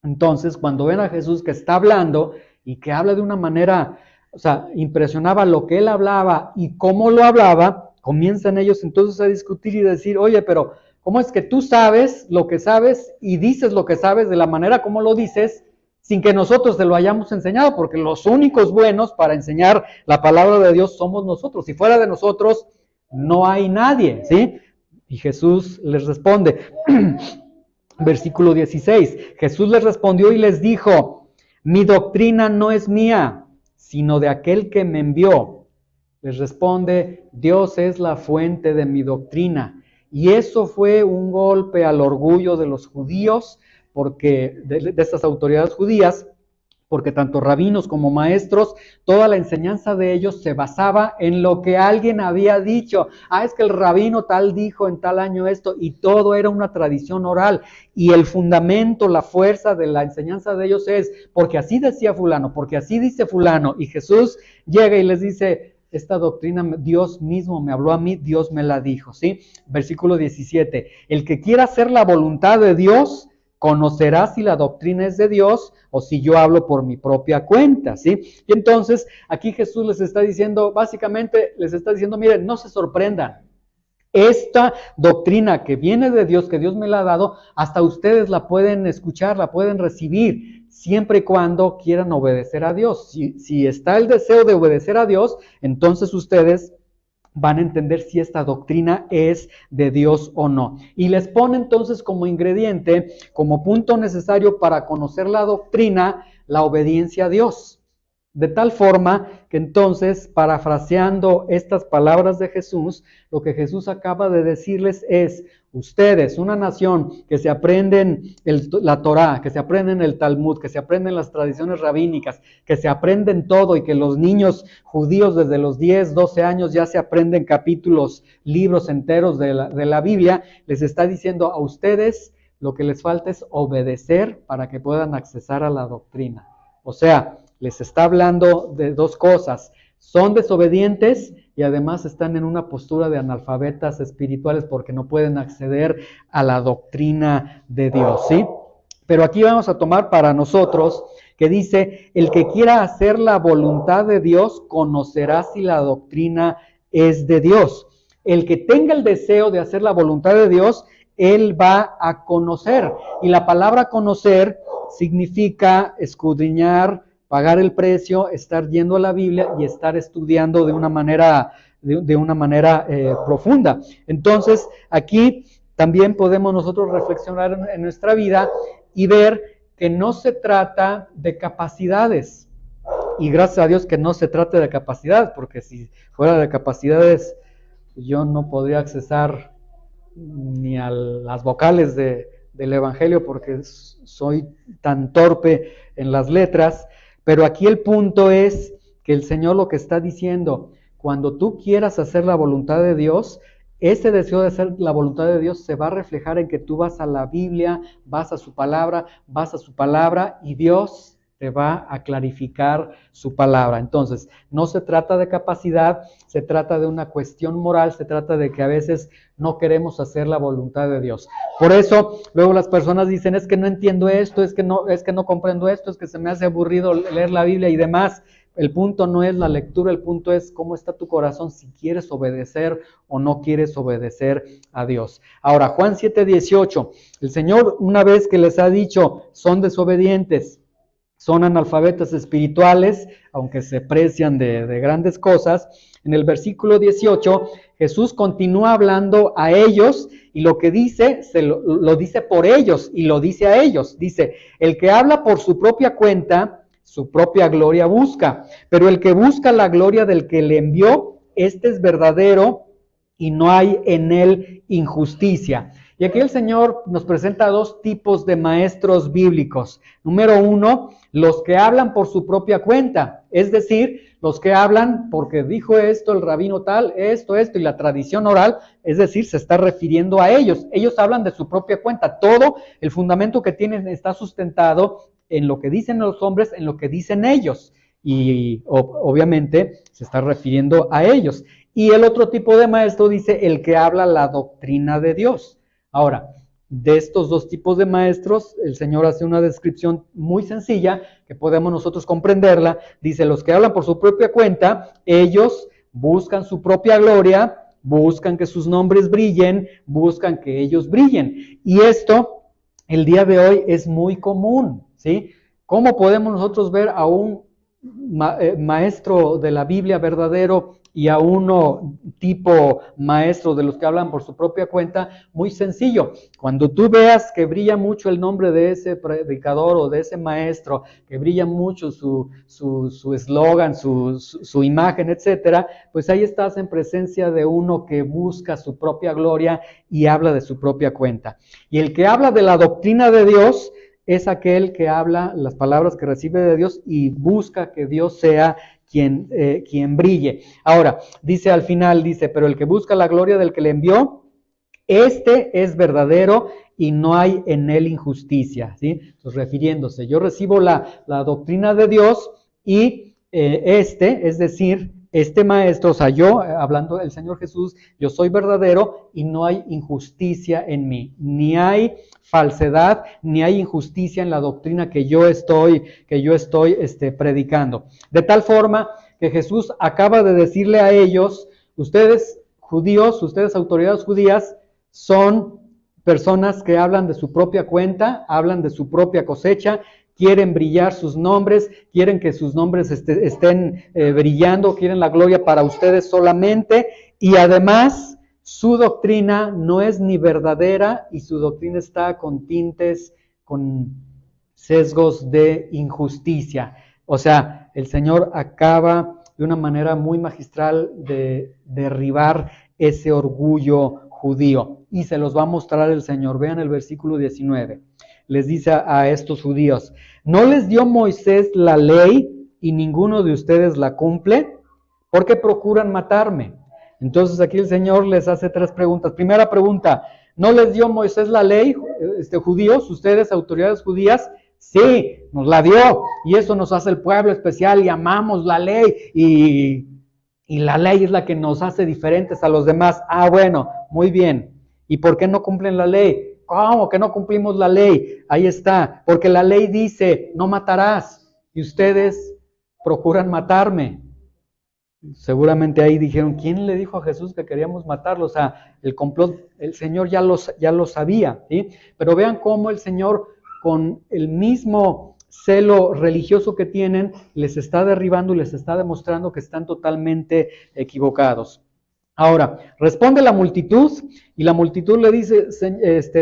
Entonces, cuando ven a Jesús que está hablando y que habla de una manera, o sea, impresionaba lo que él hablaba y cómo lo hablaba, comienzan ellos entonces a discutir y decir, oye, pero ¿cómo es que tú sabes lo que sabes y dices lo que sabes de la manera como lo dices sin que nosotros te lo hayamos enseñado? Porque los únicos buenos para enseñar la palabra de Dios somos nosotros. Si fuera de nosotros, no hay nadie, ¿sí? Y Jesús les responde, versículo 16, Jesús les respondió y les dijo, mi doctrina no es mía, sino de aquel que me envió. Les responde, Dios es la fuente de mi doctrina. Y eso fue un golpe al orgullo de los judíos, porque de estas autoridades judías, porque tanto rabinos como maestros, toda la enseñanza de ellos se basaba en lo que alguien había dicho. Es que el rabino tal dijo en tal año esto, y todo era una tradición oral. Y el fundamento, la fuerza de la enseñanza de ellos es, porque así decía fulano, porque así dice fulano. Y Jesús llega y les dice, esta doctrina Dios mismo me habló a mí, Dios me la dijo, ¿sí? Versículo 17, el que quiera hacer la voluntad de Dios, conocerá si la doctrina es de Dios o si yo hablo por mi propia cuenta, ¿sí? Y entonces aquí Jesús les está diciendo, básicamente les está diciendo, miren, no se sorprendan. Esta doctrina que viene de Dios, que Dios me la ha dado, hasta ustedes la pueden escuchar, la pueden recibir, siempre y cuando quieran obedecer a Dios. Si está el deseo de obedecer a Dios, entonces ustedes van a entender si esta doctrina es de Dios o no. Y les pone entonces como ingrediente, como punto necesario para conocer la doctrina, la obediencia a Dios. De tal forma que entonces, parafraseando estas palabras de Jesús, lo que Jesús acaba de decirles es, ustedes, una nación que se aprenden la Torá, que se aprenden el Talmud, que se aprenden las tradiciones rabínicas, que se aprenden todo y que los niños judíos desde los 10, 12 años ya se aprenden capítulos, libros enteros de la Biblia, les está diciendo a ustedes lo que les falta es obedecer para que puedan accesar a la doctrina. O sea, les está hablando de dos cosas, son desobedientes y además están en una postura de analfabetas espirituales porque no pueden acceder a la doctrina de Dios, ¿sí? Pero aquí vamos a tomar para nosotros que dice, el que quiera hacer la voluntad de Dios conocerá si la doctrina es de Dios. El que tenga el deseo de hacer la voluntad de Dios, él va a conocer. Y la palabra conocer significa escudriñar, pagar el precio, estar yendo a la Biblia y estar estudiando de una manera profunda. Entonces, aquí también podemos nosotros reflexionar en nuestra vida y ver que no se trata de capacidades. Y gracias a Dios que no se trata de capacidades, porque si fuera de capacidades, yo no podría accesar ni a las vocales del Evangelio porque soy tan torpe en las letras. Pero aquí el punto es que el Señor lo que está diciendo, cuando tú quieras hacer la voluntad de Dios, ese deseo de hacer la voluntad de Dios se va a reflejar en que tú vas a la Biblia, vas a su palabra y Dios te va a clarificar su palabra. Entonces, no se trata de capacidad, se trata de una cuestión moral, se trata de que a veces no queremos hacer la voluntad de Dios. Por eso, luego las personas dicen, es que no entiendo esto, es que no comprendo esto, es que se me hace aburrido leer la Biblia y demás. El punto no es la lectura, el punto es cómo está tu corazón, si quieres obedecer o no quieres obedecer a Dios. Ahora, Juan 7:18, el Señor una vez que les ha dicho, son desobedientes, son analfabetas espirituales, aunque se precian de grandes cosas, en el versículo 18, Jesús continúa hablando a ellos y lo que dice, lo dice por ellos y lo dice a ellos. Dice, el que habla por su propia cuenta, su propia gloria busca, pero el que busca la gloria del que le envió, este es verdadero y no hay en él injusticia. Y aquí el Señor nos presenta dos tipos de maestros bíblicos. Número uno, los que hablan por su propia cuenta, es decir, los que hablan porque dijo esto el rabino tal, esto y la tradición oral, es decir, se está refiriendo a ellos. Ellos hablan de su propia cuenta. Todo el fundamento que tienen está sustentado en lo que dicen los hombres, en lo que dicen ellos. Y obviamente se está refiriendo a ellos. Y el otro tipo de maestro dice el que habla la doctrina de Dios. Ahora, de estos dos tipos de maestros, el Señor hace una descripción muy sencilla, que podemos nosotros comprenderla. Dice, los que hablan por su propia cuenta, ellos buscan su propia gloria, buscan que sus nombres brillen, buscan que ellos brillen. Y esto, el día de hoy, es muy común, ¿sí? ¿Cómo podemos nosotros ver a un maestro de la Biblia verdadero y a uno tipo maestro de los que hablan por su propia cuenta? Muy sencillo, cuando tú veas que brilla mucho el nombre de ese predicador o de ese maestro, que brilla mucho su eslogan, su imagen, etcétera, pues ahí estás en presencia de uno que busca su propia gloria y habla de su propia cuenta. Y el que habla de la doctrina de Dios es aquel que habla las palabras que recibe de Dios y busca que Dios sea quien brille. Ahora, dice al final, pero el que busca la gloria del que le envió, este es verdadero y no hay en él injusticia, ¿sí? Entonces, refiriéndose, yo recibo la doctrina de Dios y es decir, este maestro, o sea, yo, hablando del Señor Jesús, yo soy verdadero y no hay injusticia en mí, ni hay falsedad, ni hay injusticia en la doctrina que yo estoy predicando. De tal forma que Jesús acaba de decirle a ellos, ustedes judíos, ustedes autoridades judías, son personas que hablan de su propia cuenta, hablan de su propia cosecha, quieren brillar sus nombres, quieren que sus nombres estén brillando, quieren la gloria para ustedes solamente, y además su doctrina no es ni verdadera y su doctrina está con tintes, con sesgos de injusticia. O sea, el Señor acaba de una manera muy magistral de derribar ese orgullo judío y se los va a mostrar el Señor. Vean el versículo 19. Les dice a estos judíos, ¿no les dio Moisés la ley y ninguno de ustedes la cumple? ¿Por qué procuran matarme? Entonces aquí el Señor les hace tres preguntas. Primera pregunta, ¿no les dio Moisés la ley, judíos, ustedes, autoridades judías? Sí, nos la dio y eso nos hace el pueblo especial y amamos la ley y la ley es la que nos hace diferentes a los demás. Ah, bueno, muy bien. ¿Y por qué no cumplen la ley? ¿Cómo que no cumplimos la ley? Ahí está, porque la ley dice, no matarás, y ustedes procuran matarme. Seguramente ahí dijeron, ¿quién le dijo a Jesús que queríamos matarlo? O sea, el complot, el Señor ya lo sabía, ¿sí? Pero vean cómo el Señor, con el mismo celo religioso que tienen, les está derribando y les está demostrando que están totalmente equivocados. Ahora, responde la multitud Y la multitud le dice,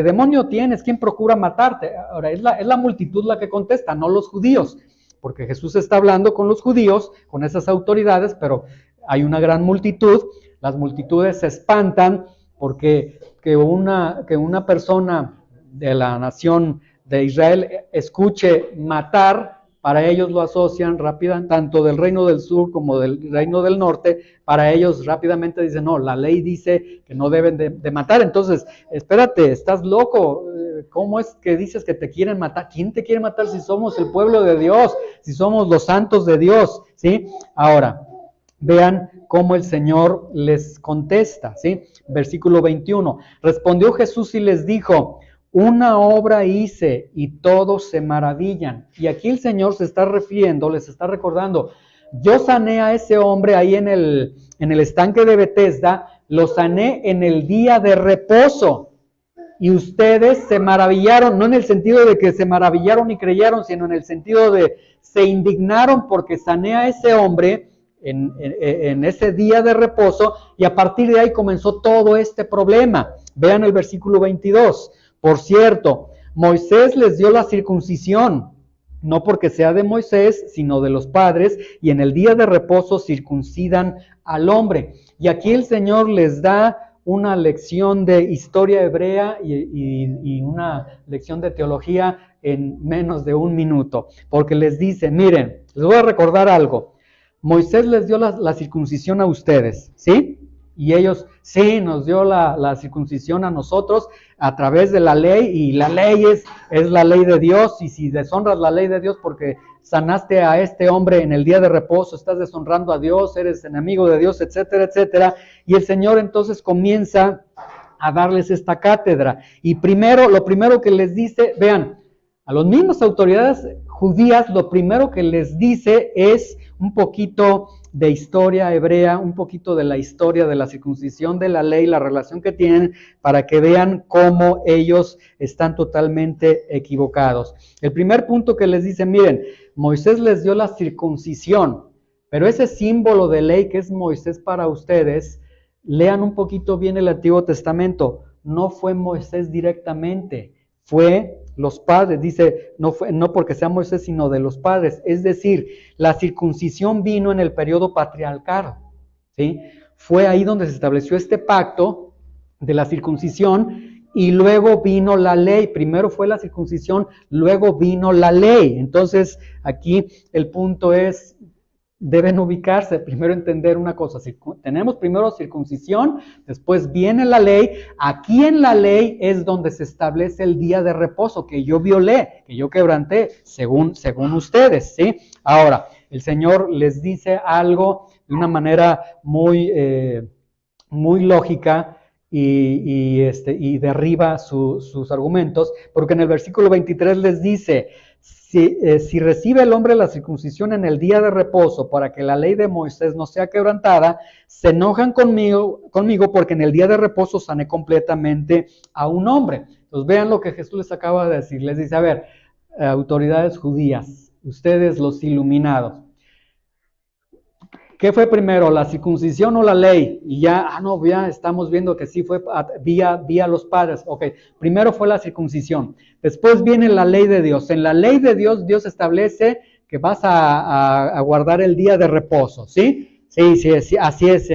demonio tienes, ¿quién procura matarte? Ahora, es la multitud la que contesta, no los judíos, porque Jesús está hablando con los judíos, con esas autoridades, pero hay una gran multitud. Las multitudes se espantan porque que una persona de la nación de Israel escuche matar, para ellos lo asocian rápidamente, tanto del reino del sur como del reino del norte, para ellos rápidamente dicen, no, la ley dice que no deben de matar. Entonces, espérate, estás loco, ¿cómo es que dices que te quieren matar? ¿Quién te quiere matar si somos el pueblo de Dios, si somos los santos de Dios? ¿Sí? Ahora, vean cómo el Señor les contesta, ¿sí? Versículo 21, respondió Jesús y les dijo, una obra hice y todos se maravillan. Y aquí el Señor se está refiriendo, les está recordando, yo sané a ese hombre ahí en el estanque de Betesda, lo sané en el día de reposo. Y ustedes se maravillaron, no en el sentido de que se maravillaron y creyeron, sino en el sentido de se indignaron porque sané a ese hombre en ese día de reposo, y a partir de ahí comenzó todo este problema. Vean el versículo 22. Por cierto, Moisés les dio la circuncisión, no porque sea de Moisés, sino de los padres, y en el día de reposo circuncidan al hombre. Y aquí el Señor les da una lección de historia hebrea y una lección de teología en menos de un minuto, porque les dice, miren, les voy a recordar algo. Moisés les dio la circuncisión a ustedes, ¿sí? Y ellos, sí, nos dio la circuncisión a nosotros a través de la ley, y la ley es la ley de Dios, y si deshonras la ley de Dios porque sanaste a este hombre en el día de reposo, estás deshonrando a Dios, eres enemigo de Dios, etcétera, etcétera. Y el Señor entonces comienza a darles esta cátedra. Y lo primero que les dice, vean, a las mismas autoridades judías, lo primero que les dice es un poquito de historia hebrea, un poquito de la historia de la circuncisión, de la ley, la relación que tienen, para que vean cómo ellos están totalmente equivocados. El primer punto que les dice, miren, Moisés les dio la circuncisión, pero ese símbolo de ley que es Moisés para ustedes, lean un poquito bien el Antiguo Testamento, no fue Moisés directamente, fue los padres, dice, no porque sea Moisés, sino de los padres. Es decir, la circuncisión vino en el periodo patriarcal, ¿sí? Fue ahí donde se estableció este pacto de la circuncisión, y luego vino la ley. Primero fue la circuncisión, luego vino la ley. Entonces, aquí el punto es, deben ubicarse, primero entender una cosa, tenemos primero circuncisión, después viene la ley. Aquí en la ley es donde se establece el día de reposo que yo violé, que yo quebranté, según ustedes, ¿sí? Ahora, el Señor les dice algo de una manera muy lógica, y derriba sus argumentos, porque en el versículo 23 les dice, si recibe el hombre la circuncisión en el día de reposo para que la ley de Moisés no sea quebrantada, se enojan conmigo porque en el día de reposo sané completamente a un hombre. Entonces vean lo que Jesús les acaba de decir. Les dice, a ver, autoridades judías, ustedes los iluminados, ¿qué fue primero, la circuncisión o la ley? Y ya estamos viendo que sí fue vía los padres. Ok, primero fue la circuncisión, después viene la ley de Dios. En la ley de Dios, Dios establece que vas a guardar el día de reposo, ¿sí? Sí, así es,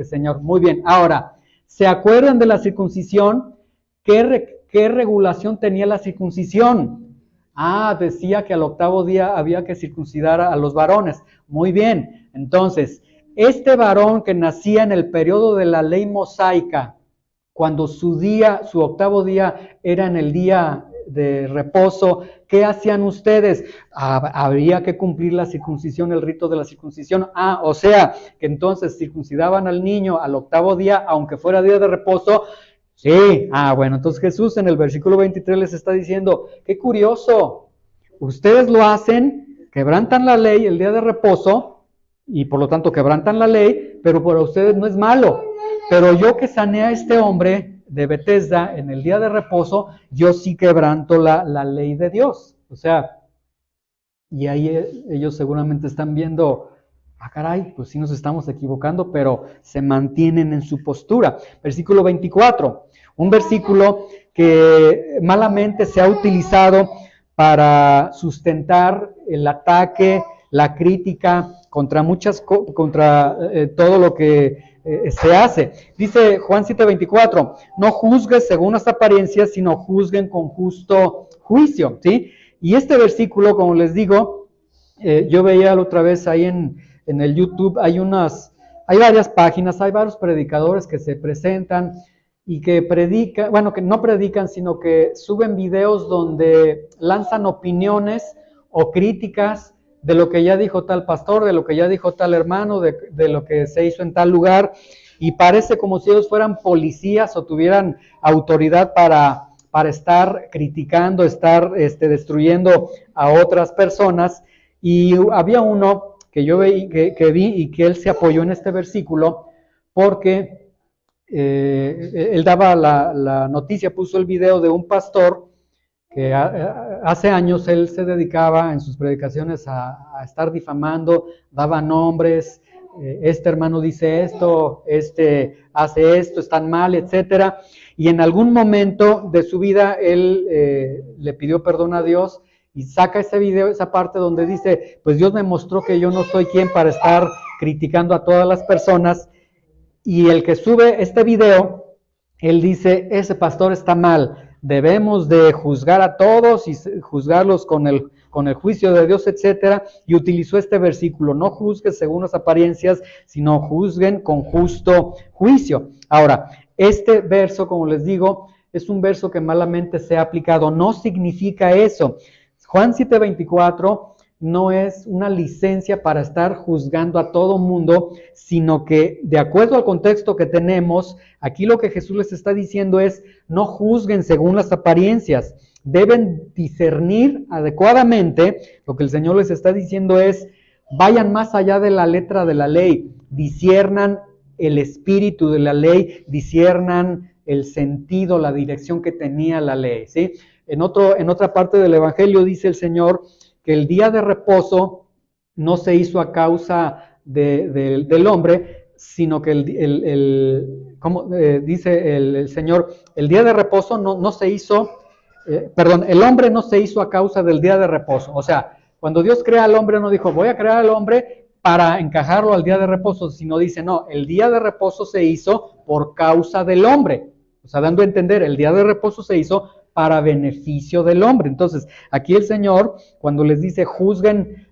Señor. Muy bien. Ahora, ¿se acuerdan de la circuncisión? ¿Qué regulación tenía la circuncisión? Decía que al octavo día había que circuncidar a los varones. Muy bien. Entonces, este varón que nacía en el periodo de la ley mosaica, cuando su octavo día era en el día de reposo, ¿qué hacían ustedes? Habría que cumplir la circuncisión, el rito de la circuncisión. O sea, que entonces circuncidaban al niño al octavo día, aunque fuera día de reposo. Sí, bueno, entonces Jesús en el versículo 23 les está diciendo, qué curioso, ustedes lo hacen, quebrantan la ley el día de reposo, y por lo tanto quebrantan la ley, pero para ustedes no es malo. Pero yo que sané a este hombre de Betesda en el día de reposo, yo sí quebranto la ley de Dios. O sea, y ahí ellos seguramente están viendo, caray, pues sí nos estamos equivocando, pero se mantienen en su postura. Versículo 24, un versículo que malamente se ha utilizado para sustentar el ataque, la crítica contra todo lo que se hace. Dice Juan 7:24, no juzgues según las apariencias, sino juzguen con justo juicio, ¿sí? Y este versículo, como les digo, yo veía la otra vez ahí en el YouTube, hay varias páginas, hay varios predicadores que se presentan y que predican, bueno, que no predican, sino que suben videos donde lanzan opiniones o críticas de lo que ya dijo tal pastor, de lo que ya dijo tal hermano, de lo que se hizo en tal lugar, y parece como si ellos fueran policías o tuvieran autoridad para estar criticando, estar destruyendo a otras personas. Y había uno que yo vi y que él se apoyó en este versículo porque él daba la noticia, puso el video de un pastor que hace años él se dedicaba en sus predicaciones a estar difamando, daba nombres, este hermano dice esto, este hace esto, están mal, etcétera. Y en algún momento de su vida él le pidió perdón a Dios y saca ese video, esa parte donde dice, pues Dios me mostró que yo no soy quien para estar criticando a todas las personas. Y el que sube este video, él dice, ese pastor está mal, debemos de juzgar a todos y juzgarlos con el juicio de Dios, etcétera, y utilizó este versículo, no juzguen según las apariencias, sino juzguen con justo juicio. Ahora, este verso, como les digo, es un verso que malamente se ha aplicado, no significa eso. Juan 7:24 no es una licencia para estar juzgando a todo mundo, sino que de acuerdo al contexto que tenemos, aquí lo que Jesús les está diciendo es, no juzguen según las apariencias, deben discernir adecuadamente. Lo que el Señor les está diciendo es, vayan más allá de la letra de la ley, disciernan el espíritu de la ley, disciernan el sentido, la dirección que tenía la ley, ¿sí? En otra parte del Evangelio dice el Señor que el día de reposo no se hizo a causa del hombre, sino que dice el Señor, el día de reposo no se hizo, el hombre no se hizo a causa del día de reposo. O sea, cuando Dios crea al hombre no dijo, voy a crear al hombre para encajarlo al día de reposo, sino dice, no, el día de reposo se hizo por causa del hombre. O sea, dando a entender, el día de reposo se hizo para beneficio del hombre. Entonces, aquí el Señor, cuando les dice juzguen,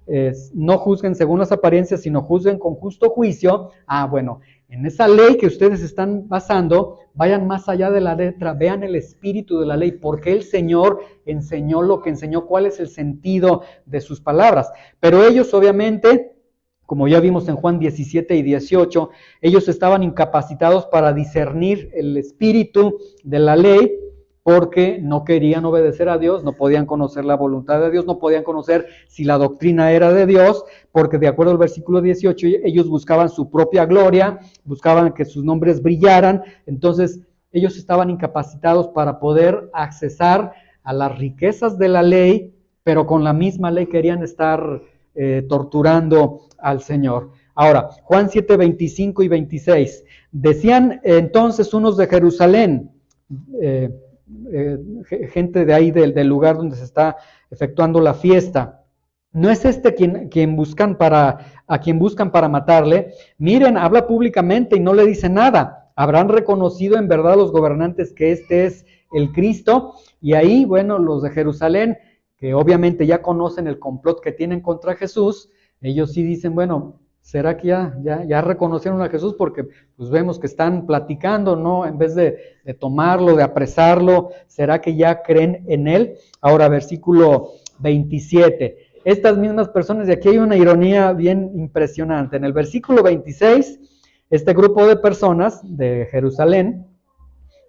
no juzguen según las apariencias, sino juzguen con justo juicio, bueno, en esa ley que ustedes están basando, vayan más allá de la letra, vean el espíritu de la ley, porque el Señor enseñó lo que enseñó, cuál es el sentido de sus palabras. Pero ellos, obviamente, como ya vimos en Juan 17 y 18, ellos estaban incapacitados para discernir el espíritu de la ley, porque no querían obedecer a Dios, no podían conocer la voluntad de Dios, no podían conocer si la doctrina era de Dios, porque de acuerdo al versículo 18, ellos buscaban su propia gloria, buscaban que sus nombres brillaran. Entonces ellos estaban incapacitados para poder accesar a las riquezas de la ley, pero con la misma ley querían estar torturando al Señor. Ahora, Juan 7, 25 y 26, decían entonces unos de Jerusalén, gente de ahí del lugar donde se está efectuando la fiesta, ¿no es este a quien buscan para matarle? Miren, habla públicamente y no le dice nada. ¿Habrán reconocido en verdad los gobernantes que este es el Cristo? Y ahí, bueno, los de Jerusalén, que obviamente ya conocen el complot que tienen contra Jesús, ellos sí dicen, bueno, ¿será que ya reconocieron a Jesús? Porque pues vemos que están platicando, ¿no? En vez de tomarlo, de apresarlo, ¿será que ya creen en él? Ahora, versículo 27. Estas mismas personas, y aquí hay una ironía bien impresionante. En el versículo 26, este grupo de personas de Jerusalén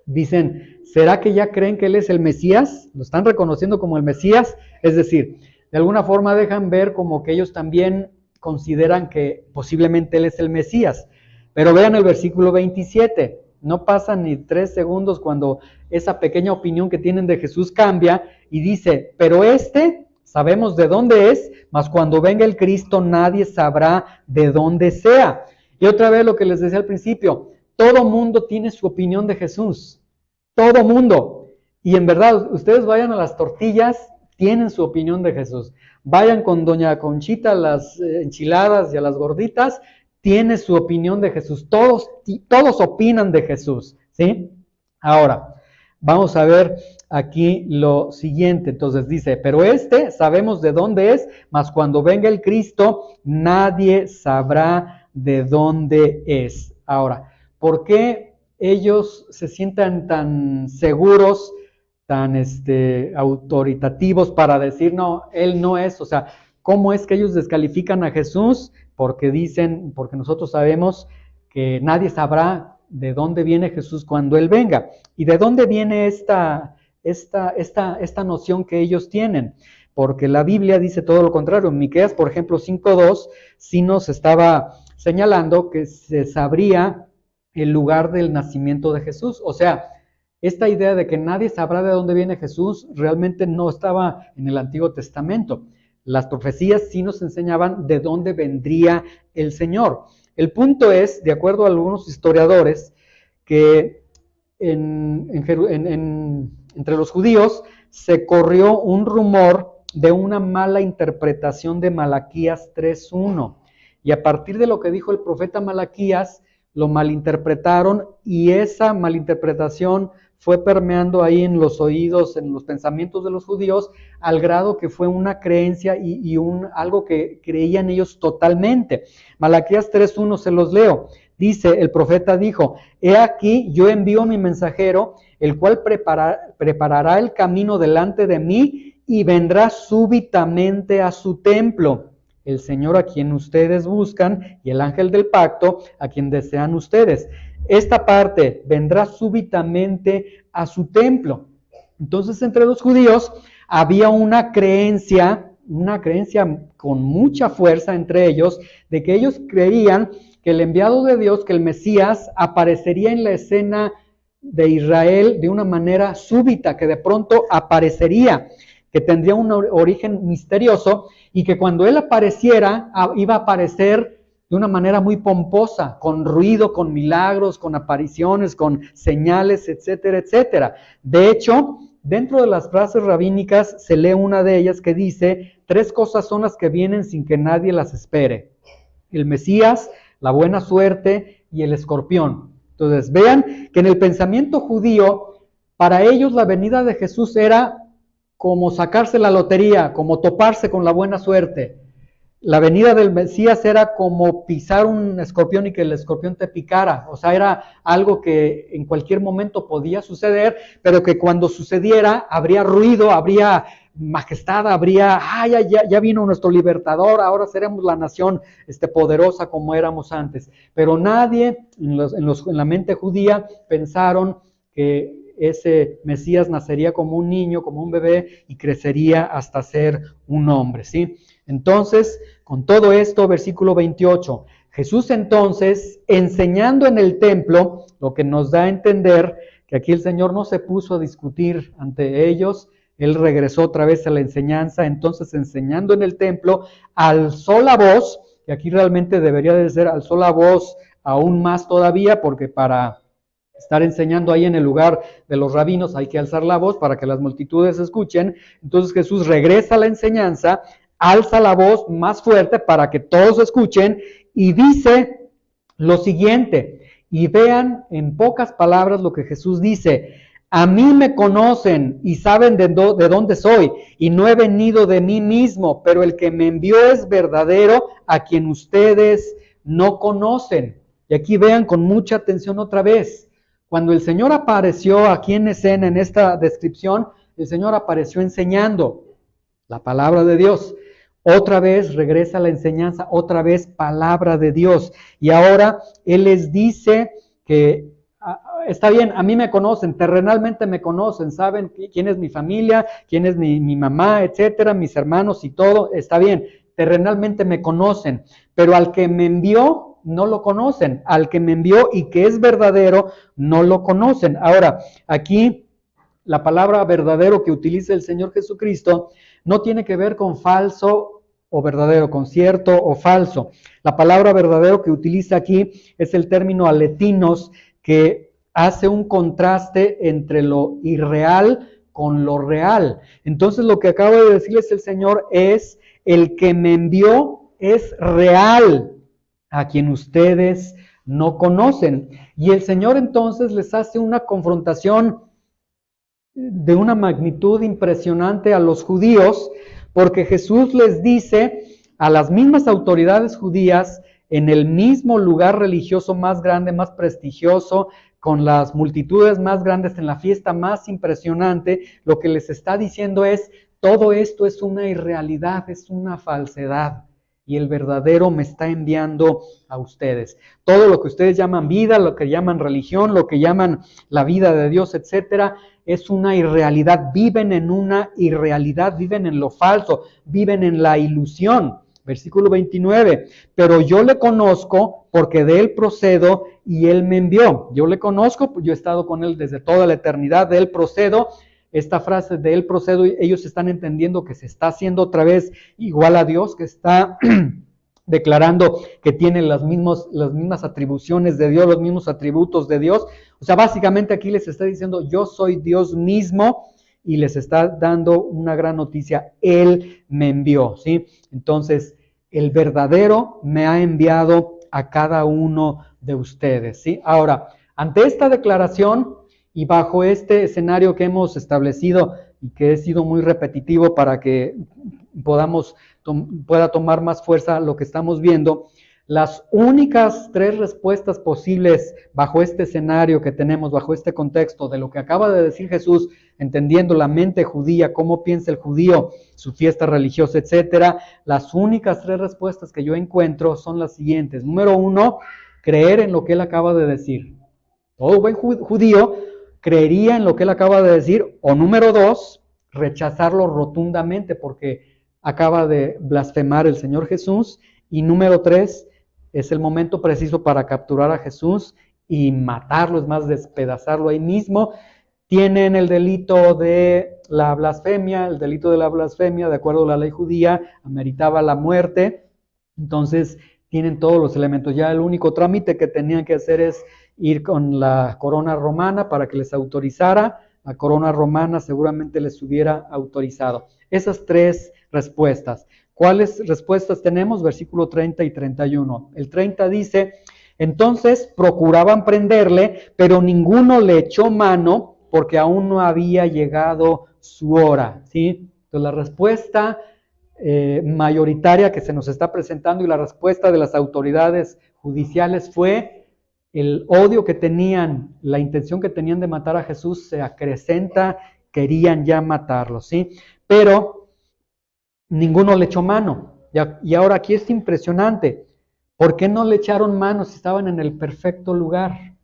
dicen, ¿será que ya creen que él es el Mesías? ¿Lo están reconociendo como el Mesías? Es decir, de alguna forma dejan ver como que ellos también consideran que posiblemente él es el Mesías. Pero vean el versículo 27, no pasan ni 3 segundos cuando esa pequeña opinión que tienen de Jesús cambia y dice, pero sabemos de dónde es, mas cuando venga el Cristo nadie sabrá de dónde sea. Y otra vez lo que les decía al principio, todo mundo tiene su opinión de Jesús, todo mundo. Y en verdad, ustedes vayan a las tortillas, tienen su opinión de Jesús. Vayan con doña Conchita a las enchiladas y a las gorditas, tiene su opinión de Jesús. Todos opinan de Jesús, ¿sí? Ahora, vamos a ver aquí lo siguiente. Entonces dice, pero sabemos de dónde es, mas cuando venga el Cristo, nadie sabrá de dónde es. Ahora, ¿por qué ellos se sientan tan seguros, tan autoritativos para decir, no, Él no es? O sea, ¿cómo es que ellos descalifican a Jesús? Porque nosotros sabemos que nadie sabrá de dónde viene Jesús cuando Él venga. ¿Y de dónde viene esta noción que ellos tienen? Porque la Biblia dice todo lo contrario. En Miqueas, por ejemplo, 5:2, sí nos estaba señalando que se sabría el lugar del nacimiento de Jesús. O sea, esta idea de que nadie sabrá de dónde viene Jesús realmente no estaba en el Antiguo Testamento. Las profecías sí nos enseñaban de dónde vendría el Señor. El punto es, de acuerdo a algunos historiadores, que entre los judíos se corrió un rumor de una mala interpretación de Malaquías 3:1. Y a partir de lo que dijo el profeta Malaquías, lo malinterpretaron y esa malinterpretación fue permeando ahí en los oídos, en los pensamientos de los judíos, al grado que fue una creencia y algo que creían ellos totalmente. Malaquías 3:1 se los leo. Dice, el profeta dijo, he aquí yo envío mi mensajero, el cual preparará el camino delante de mí y vendrá súbitamente a su templo. El Señor a quien ustedes buscan y el ángel del pacto a quien desean ustedes. Esta parte vendrá súbitamente a su templo. Entonces, entre los judíos había una creencia con mucha fuerza entre ellos, de que ellos creían que el enviado de Dios, que el Mesías, aparecería en la escena de Israel de una manera súbita, que de pronto aparecería, que tendría un origen misterioso y que cuando él apareciera, iba a aparecer de una manera muy pomposa, con ruido, con milagros, con apariciones, con señales, etcétera, etcétera. De hecho, dentro de las frases rabínicas se lee una de ellas que dice, 3 cosas son las que vienen sin que nadie las espere: el Mesías, la buena suerte y el escorpión. Entonces, vean que en el pensamiento judío, para ellos la venida de Jesús era como sacarse la lotería, como toparse con la buena suerte. La venida del Mesías era como pisar un escorpión y que el escorpión te picara. O sea, era algo que en cualquier momento podía suceder, pero que cuando sucediera habría ruido, habría majestad, habría, ya vino nuestro libertador, ahora seremos la nación poderosa como éramos antes. Pero nadie en la mente judía pensaron que ese Mesías nacería como un niño, como un bebé, y crecería hasta ser un hombre, ¿sí? Entonces, con todo esto, versículo 28, Jesús entonces, enseñando en el templo, lo que nos da a entender que aquí el Señor no se puso a discutir ante ellos, Él regresó otra vez a la enseñanza. Entonces, enseñando en el templo, alzó la voz, y aquí realmente debería de ser alzó la voz aún más todavía, porque para estar enseñando ahí en el lugar de los rabinos hay que alzar la voz para que las multitudes escuchen. Entonces Jesús regresa a la enseñanza, alza la voz más fuerte para que todos escuchen y dice lo siguiente. Y vean en pocas palabras lo que Jesús dice: a mí me conocen y saben de dónde soy, y no he venido de mí mismo, pero el que me envió es verdadero, a quien ustedes no conocen. Y aquí vean con mucha atención otra vez. Cuando el Señor apareció aquí en escena, en esta descripción, el Señor apareció enseñando la palabra de Dios. Otra vez regresa la enseñanza, otra vez palabra de Dios. Y ahora Él les dice que está bien, a mí me conocen, terrenalmente me conocen, saben quién es mi familia, quién es mi mamá, etcétera, mis hermanos y todo, está bien, terrenalmente me conocen, pero al que me envió no lo conocen, al que me envió y que es verdadero no lo conocen. Ahora, aquí la palabra verdadero que utiliza el Señor Jesucristo no tiene que ver con falso o verdadero, con cierto o falso. La palabra verdadero que utiliza aquí es el término aletinos, que hace un contraste entre lo irreal con lo real. Entonces lo que acaba de decirles el Señor es: el que me envió es real, a quien ustedes no conocen. Y el Señor entonces les hace una confrontación de una magnitud impresionante a los judíos, porque Jesús les dice a las mismas autoridades judías, en el mismo lugar religioso más grande, más prestigioso, con las multitudes más grandes, en la fiesta más impresionante, lo que les está diciendo es: todo esto es una irrealidad, es una falsedad, y el verdadero me está enviando a ustedes. Todo lo que ustedes llaman vida, lo que llaman religión, lo que llaman la vida de Dios, etcétera, es una irrealidad. Viven en una irrealidad, viven en lo falso, viven en la ilusión. Versículo 29, pero yo le conozco porque de él procedo y él me envió. Yo le conozco, yo he estado con él desde toda la eternidad, de él procedo. Esta frase de él procedo, ellos están entendiendo que se está haciendo otra vez igual a Dios, que está declarando que tiene las mismas atribuciones de Dios, los mismos atributos de Dios. O sea, básicamente aquí les está diciendo: yo soy Dios mismo, y les está dando una gran noticia: Él me envió, ¿sí? Entonces, el verdadero me ha enviado a cada uno de ustedes, ¿sí? Ahora, ante esta declaración y bajo este escenario que hemos establecido y que he sido muy repetitivo para que pueda tomar más fuerza lo que estamos viendo, las únicas tres respuestas posibles bajo este escenario que tenemos, bajo este contexto de lo que acaba de decir Jesús, entendiendo la mente judía, cómo piensa el judío, su fiesta religiosa, etcétera, las únicas tres respuestas que yo encuentro son las siguientes. Número uno, creer en lo que él acaba de decir. Todo buen judío creería en lo que él acaba de decir. O número dos, rechazarlo rotundamente porque acaba de blasfemar el Señor Jesús. Y número tres, es el momento preciso para capturar a Jesús y matarlo, es más, despedazarlo ahí mismo. Tienen el delito de la blasfemia, de acuerdo a la ley judía, ameritaba la muerte. Entonces tienen todos los elementos. Ya el único trámite que tenían que hacer es ir con la corona romana para que les autorizara. La corona romana seguramente les hubiera autorizado. Esas tres respuestas. ¿Cuáles respuestas tenemos? Versículo 30 y 31. El 30 dice: entonces procuraban prenderle, pero ninguno le echó mano porque aún no había llegado su hora, ¿sí? Entonces la respuesta mayoritaria que se nos está presentando y la respuesta de las autoridades judiciales fue: el odio que tenían, la intención que tenían de matar a Jesús se acrecenta, querían ya matarlo, ¿sí? Pero ninguno le echó mano. Y ahora aquí es impresionante. ¿Por qué no le echaron mano si estaban en el perfecto lugar?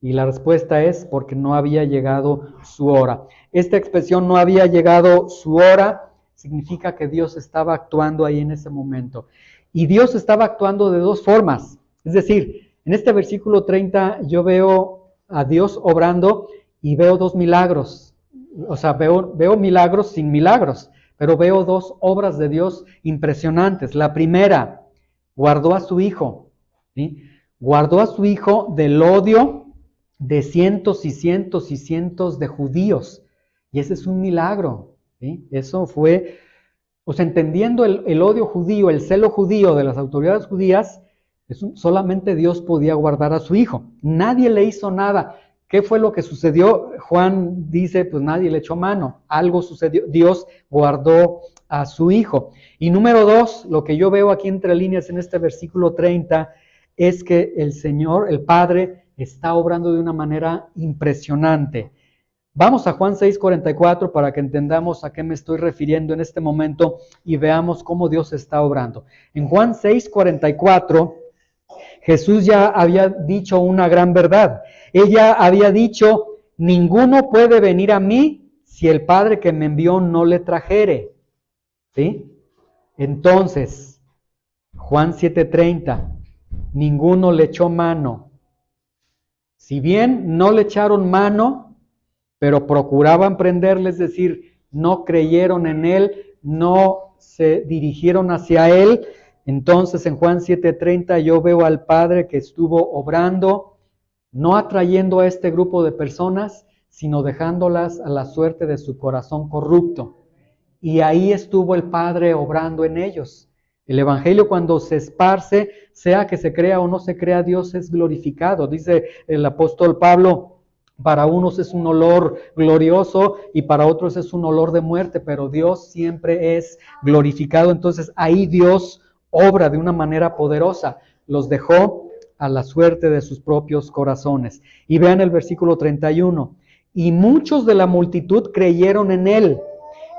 Y la respuesta es: porque no había llegado su hora. Esta expresión, no había llegado su hora, significa que Dios estaba actuando ahí en ese momento. Y Dios estaba actuando de dos formas. Es decir, en este versículo 30 yo veo a Dios obrando y veo dos milagros. O sea, veo milagros sin milagros, pero veo dos obras de Dios impresionantes. La primera, guardó a su hijo, ¿sí? Guardó a su hijo del odio de cientos y cientos y cientos de judíos. Y ese es un milagro, ¿sí? Eso fue, o sea, entendiendo el odio judío, el celo judío de las autoridades judías, solamente Dios podía guardar a su hijo. Nadie le hizo nada. ¿Qué fue lo que sucedió? Juan dice: pues nadie le echó mano. Algo sucedió. Dios guardó a su hijo. Y número dos, lo que yo veo aquí entre líneas en este versículo 30, es que el Señor, el Padre, está obrando de una manera impresionante. Vamos a Juan 6:44 para que entendamos a qué me estoy refiriendo en este momento y veamos cómo Dios está obrando. En Juan 6:44, Jesús ya había dicho una gran verdad. Ella había dicho: ninguno puede venir a mí si el Padre que me envió no le trajere, ¿sí? Entonces, Juan 7:30, ninguno le echó mano. Si bien no le echaron mano, pero procuraban prenderle, es decir, no creyeron en él, no se dirigieron hacia él. Entonces en Juan 7:30 yo veo al Padre que estuvo obrando, no atrayendo a este grupo de personas, sino dejándolas a la suerte de su corazón corrupto. Y ahí estuvo el Padre obrando en ellos. El Evangelio, cuando se esparce, sea que se crea o no se crea, Dios es glorificado. Dice el apóstol Pablo, para unos es un olor glorioso y para otros es un olor de muerte, pero Dios siempre es glorificado. Entonces ahí Dios obra de una manera poderosa. Los dejó a la suerte de sus propios corazones. Y vean el versículo 31. Y muchos de la multitud creyeron en él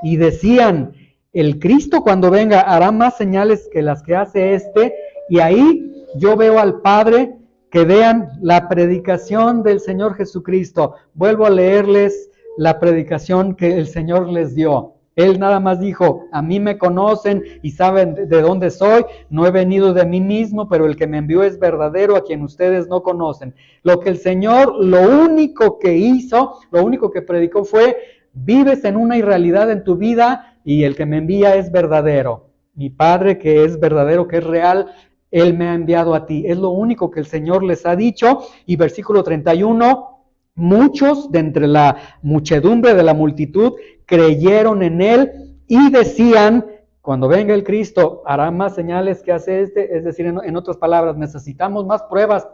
y decían, el Cristo cuando venga hará más señales que las que hace este. Y ahí yo veo al Padre, que vean la predicación del Señor Jesucristo. Vuelvo a leerles la predicación que el Señor les dio. Él nada más dijo, a mí me conocen y saben de dónde soy, no he venido de mí mismo, pero el que me envió es verdadero, a quien ustedes no conocen. Lo que el Señor, lo único que hizo, lo único que predicó fue, vives en una irrealidad en tu vida y el que me envía es verdadero. Mi Padre que es verdadero, que es real, Él me ha enviado a ti. Es lo único que el Señor les ha dicho. Y versículo 31, muchos de entre la muchedumbre de la multitud creyeron en Él y decían, cuando venga el Cristo, hará más señales que hace este. Es decir, en otras palabras, necesitamos más pruebas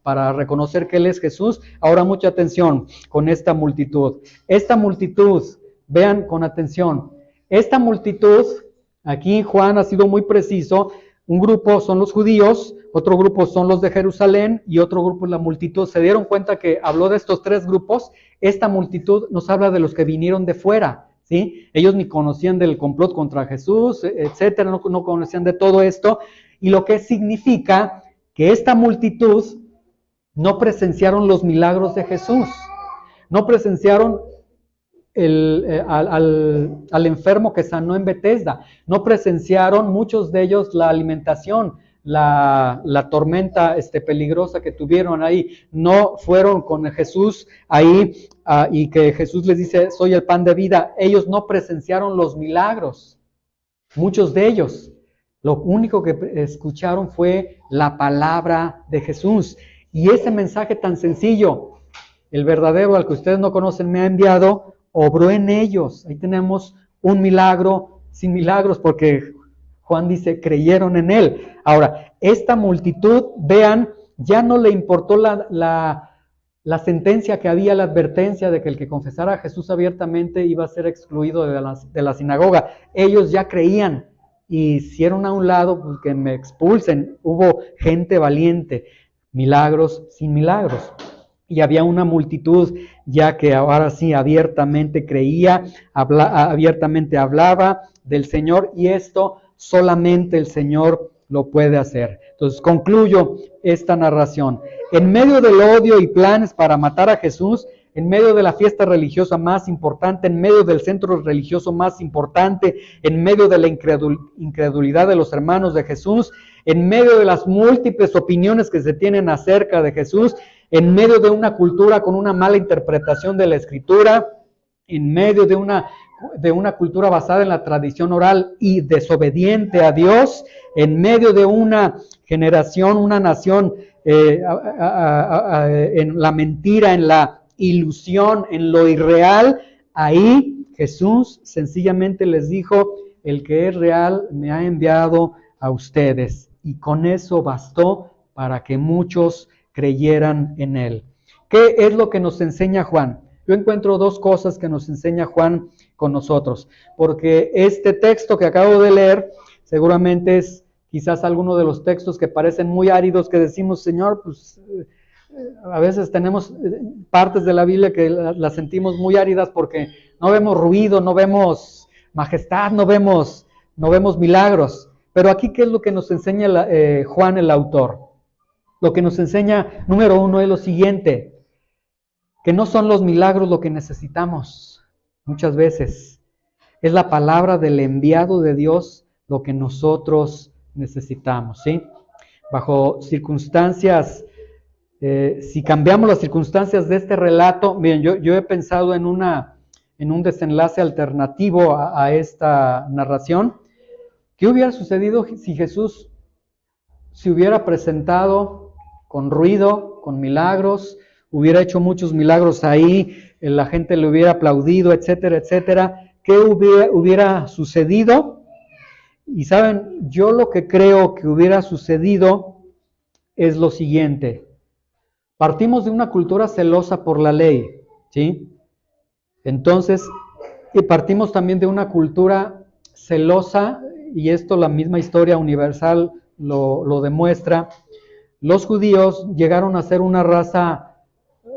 para reconocer que Él es Jesús. Ahora mucha atención con esta multitud. Esta multitud, vean con atención, esta multitud, aquí Juan ha sido muy preciso. Un grupo son los judíos, otro grupo son los de Jerusalén y otro grupo es la multitud. ¿Se dieron cuenta que habló de estos tres grupos? Esta multitud nos habla de los que vinieron de fuera, ¿sí? Ellos ni conocían del complot contra Jesús, etcétera, no conocían de todo esto. Y lo que significa que esta multitud no presenciaron los milagros de Jesús, no presenciaron al enfermo que sanó en Betesda, no presenciaron muchos de ellos la alimentación, la tormenta peligrosa que tuvieron ahí, no fueron con Jesús ahí y que Jesús les dice, soy el pan de vida. Ellos no presenciaron los milagros, muchos de ellos. Lo único que escucharon fue la palabra de Jesús. Y ese mensaje tan sencillo, el verdadero al que ustedes no conocen me ha enviado, obró en ellos. Ahí tenemos un milagro sin milagros, porque Juan dice, creyeron en él. Ahora, esta multitud, vean, ya no le importó la sentencia que había, la advertencia de que el que confesara a Jesús abiertamente iba a ser excluido de la sinagoga. Ellos ya creían y hicieron a un lado, pues, que me expulsen. Hubo gente valiente, milagros sin milagros. Y había una multitud ya que ahora sí abiertamente creía, abiertamente hablaba del Señor, y esto solamente el Señor lo puede hacer. Entonces concluyo esta narración. En medio del odio y planes para matar a Jesús, en medio de la fiesta religiosa más importante, en medio del centro religioso más importante, en medio de la incredulidad de los hermanos de Jesús, en medio de las múltiples opiniones que se tienen acerca de Jesús, en medio de una cultura con una mala interpretación de la Escritura, en medio de una cultura basada en la tradición oral y desobediente a Dios, en medio de una generación, una nación en la mentira, en la ilusión, en lo irreal, ahí Jesús sencillamente les dijo, el que es real me ha enviado a ustedes, y con eso bastó para que muchos creyeran en él. ¿Qué es lo que nos enseña Juan? Yo encuentro dos cosas que nos enseña Juan con nosotros, porque este texto que acabo de leer seguramente es quizás alguno de los textos que parecen muy áridos, que decimos, Señor, pues a veces tenemos partes de la Biblia que las sentimos muy áridas porque no vemos ruido, no vemos majestad, no vemos milagros. Pero aquí, ¿qué es lo que nos enseña Juan, el autor? Lo que nos enseña, número uno, es lo siguiente, que no son los milagros lo que necesitamos muchas veces, es la palabra del enviado de Dios lo que nosotros necesitamos, ¿sí? Bajo circunstancias Si cambiamos las circunstancias de este relato, miren, yo he pensado en un desenlace alternativo a esta narración. ¿Qué hubiera sucedido si Jesús se hubiera presentado con ruido, con milagros, hubiera hecho muchos milagros ahí, la gente le hubiera aplaudido, etcétera, etcétera? ¿Qué hubiera sucedido? Y saben, yo lo que creo que hubiera sucedido es lo siguiente. Partimos de una cultura celosa por la ley, ¿sí? Entonces, y partimos también de una cultura celosa, y esto la misma historia universal lo demuestra. Los judíos llegaron a ser una raza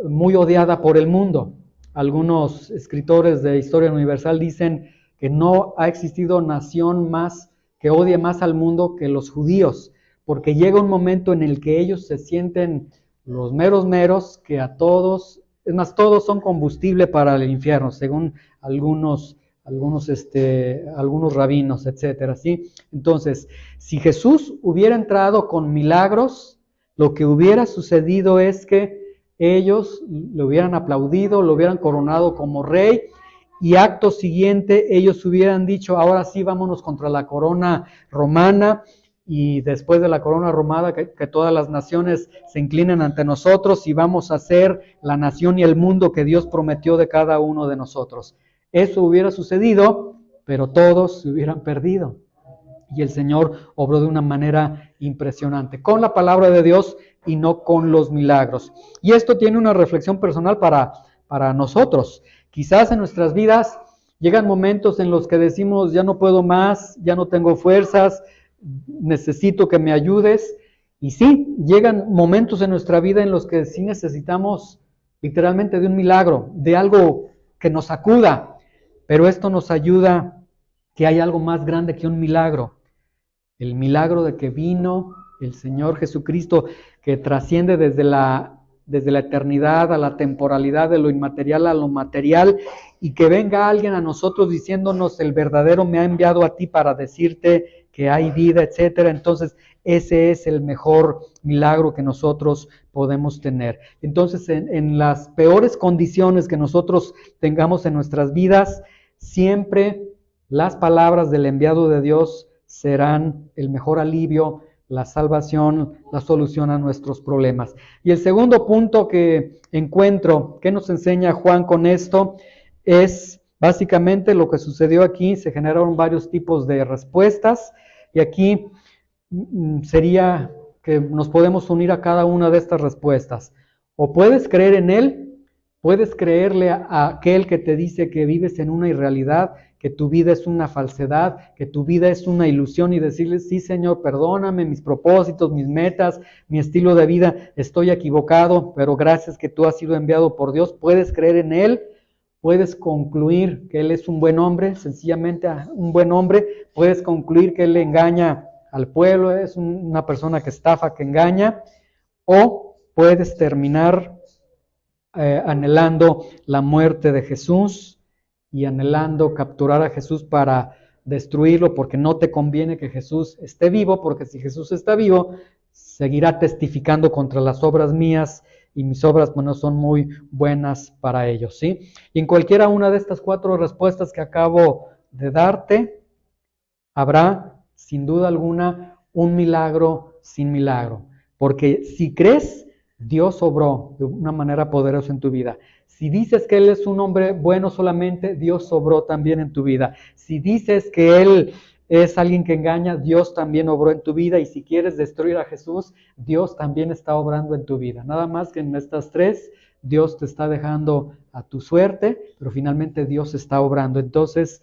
muy odiada por el mundo. Algunos escritores de historia universal dicen que no ha existido nación más que odie más al mundo que los judíos, porque llega un momento en el que ellos se sienten los meros, que a todos, es más, todos son combustible para el infierno, según algunos rabinos, etcétera, ¿sí? Entonces, si Jesús hubiera entrado con milagros, lo que hubiera sucedido es que ellos le hubieran aplaudido, lo hubieran coronado como rey, y acto siguiente ellos hubieran dicho, ahora sí vámonos contra la corona romana, y después de la corona romana que todas las naciones se inclinen ante nosotros y vamos a ser la nación y el mundo que Dios prometió de cada uno de nosotros. Eso hubiera sucedido, pero todos se hubieran perdido. Y el Señor obró de una manera impresionante, con la palabra de Dios y no con los milagros. Y esto tiene una reflexión personal para nosotros. Quizás en nuestras vidas llegan momentos en los que decimos, ya no puedo más, ya no tengo fuerzas, necesito que me ayudes. Y sí, llegan momentos en nuestra vida en los que sí necesitamos literalmente de un milagro, de algo que nos sacuda, pero esto nos ayuda que hay algo más grande que un milagro. El milagro de que vino el Señor Jesucristo, que trasciende desde la eternidad a la temporalidad, de lo inmaterial a lo material, y que venga alguien a nosotros diciéndonos, el verdadero me ha enviado a ti para decirte que hay vida, etcétera. Entonces, ese es el mejor milagro que nosotros podemos tener. Entonces, en las peores condiciones que nosotros tengamos en nuestras vidas, siempre las palabras del enviado de Dios serán el mejor alivio, la salvación, la solución a nuestros problemas. Y el segundo punto que encuentro, que nos enseña Juan con esto, es básicamente lo que sucedió aquí. Se generaron varios tipos de respuestas, y aquí sería que nos podemos unir a cada una de estas respuestas. O puedes creer en Él, puedes creerle a aquel que te dice que vives en una irrealidad, que tu vida es una falsedad, que tu vida es una ilusión, y decirle, sí Señor, perdóname mis propósitos, mis metas, mi estilo de vida, estoy equivocado, pero gracias que tú has sido enviado por Dios. Puedes creer en Él, puedes concluir que Él es un buen hombre, sencillamente un buen hombre, puedes concluir que Él engaña al pueblo, es una persona que estafa, que engaña, o puedes terminar anhelando la muerte de Jesús y anhelando capturar a Jesús para destruirlo, porque no te conviene que Jesús esté vivo, porque si Jesús está vivo, seguirá testificando contra las obras mías, y mis obras, bueno, son muy buenas para ellos, ¿sí? Y en cualquiera una de estas 4 respuestas que acabo de darte, habrá, sin duda alguna, un milagro sin milagro. Porque si crees, Dios obró de una manera poderosa en tu vida. Si dices que Él es un hombre bueno solamente, Dios obró también en tu vida. Si dices que Él es alguien que engaña, Dios también obró en tu vida. Y si quieres destruir a Jesús, Dios también está obrando en tu vida. Nada más que en estas 3, Dios te está dejando a tu suerte, pero finalmente Dios está obrando. Entonces,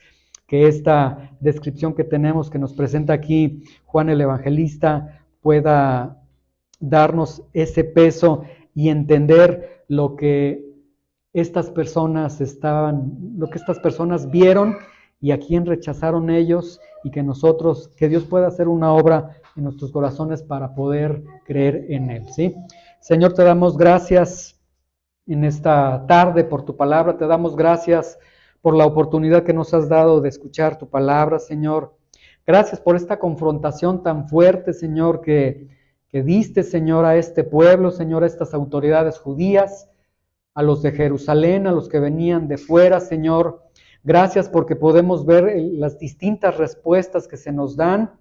que esta descripción que tenemos, que nos presenta aquí Juan el Evangelista, pueda darnos ese peso y entender lo que estas personas vieron y a quién rechazaron ellos, y que Dios pueda hacer una obra en nuestros corazones para poder creer en Él, ¿sí? Señor, te damos gracias en esta tarde por tu palabra, te damos gracias por la oportunidad que nos has dado de escuchar tu palabra, Señor. Gracias por esta confrontación tan fuerte, Señor, que que diste, Señor, a este pueblo, Señor, a estas autoridades judías, a los de Jerusalén, a los que venían de fuera, Señor. Gracias porque podemos ver las distintas respuestas que se nos dan,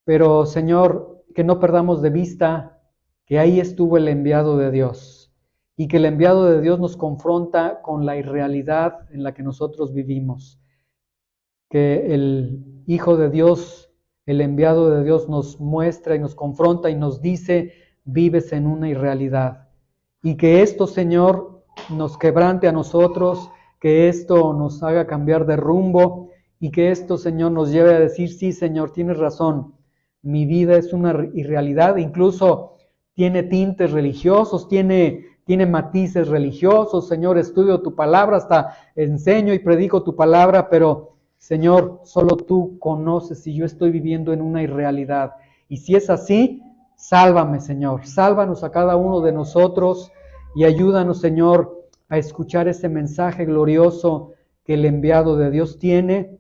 pero, Señor, que no perdamos de vista que ahí estuvo el enviado de Dios y que el enviado de Dios nos confronta con la irrealidad en la que nosotros vivimos. Que el Hijo de Dios, el enviado de Dios, nos muestra y nos confronta y nos dice: vives en una irrealidad. Y que esto, Señor, nos quebrante a nosotros, que esto nos haga cambiar de rumbo y que esto, Señor, nos lleve a decir: sí, Señor, tienes razón, mi vida es una irrealidad, incluso tiene tintes religiosos, tiene matices religiosos. Señor, estudio tu palabra, hasta enseño y predico tu palabra, pero Señor, solo tú conoces si yo estoy viviendo en una irrealidad. Y si es así, sálvame, Señor. Sálvanos a cada uno de nosotros y ayúdanos, Señor, a escuchar ese mensaje glorioso que el enviado de Dios tiene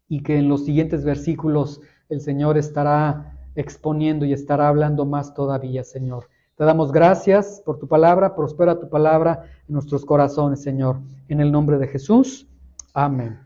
y que en los siguientes versículos el Señor estará exponiendo y estará hablando más todavía, Señor. Te damos gracias por tu palabra. Prospera tu palabra en nuestros corazones, Señor. En el nombre de Jesús. Amén.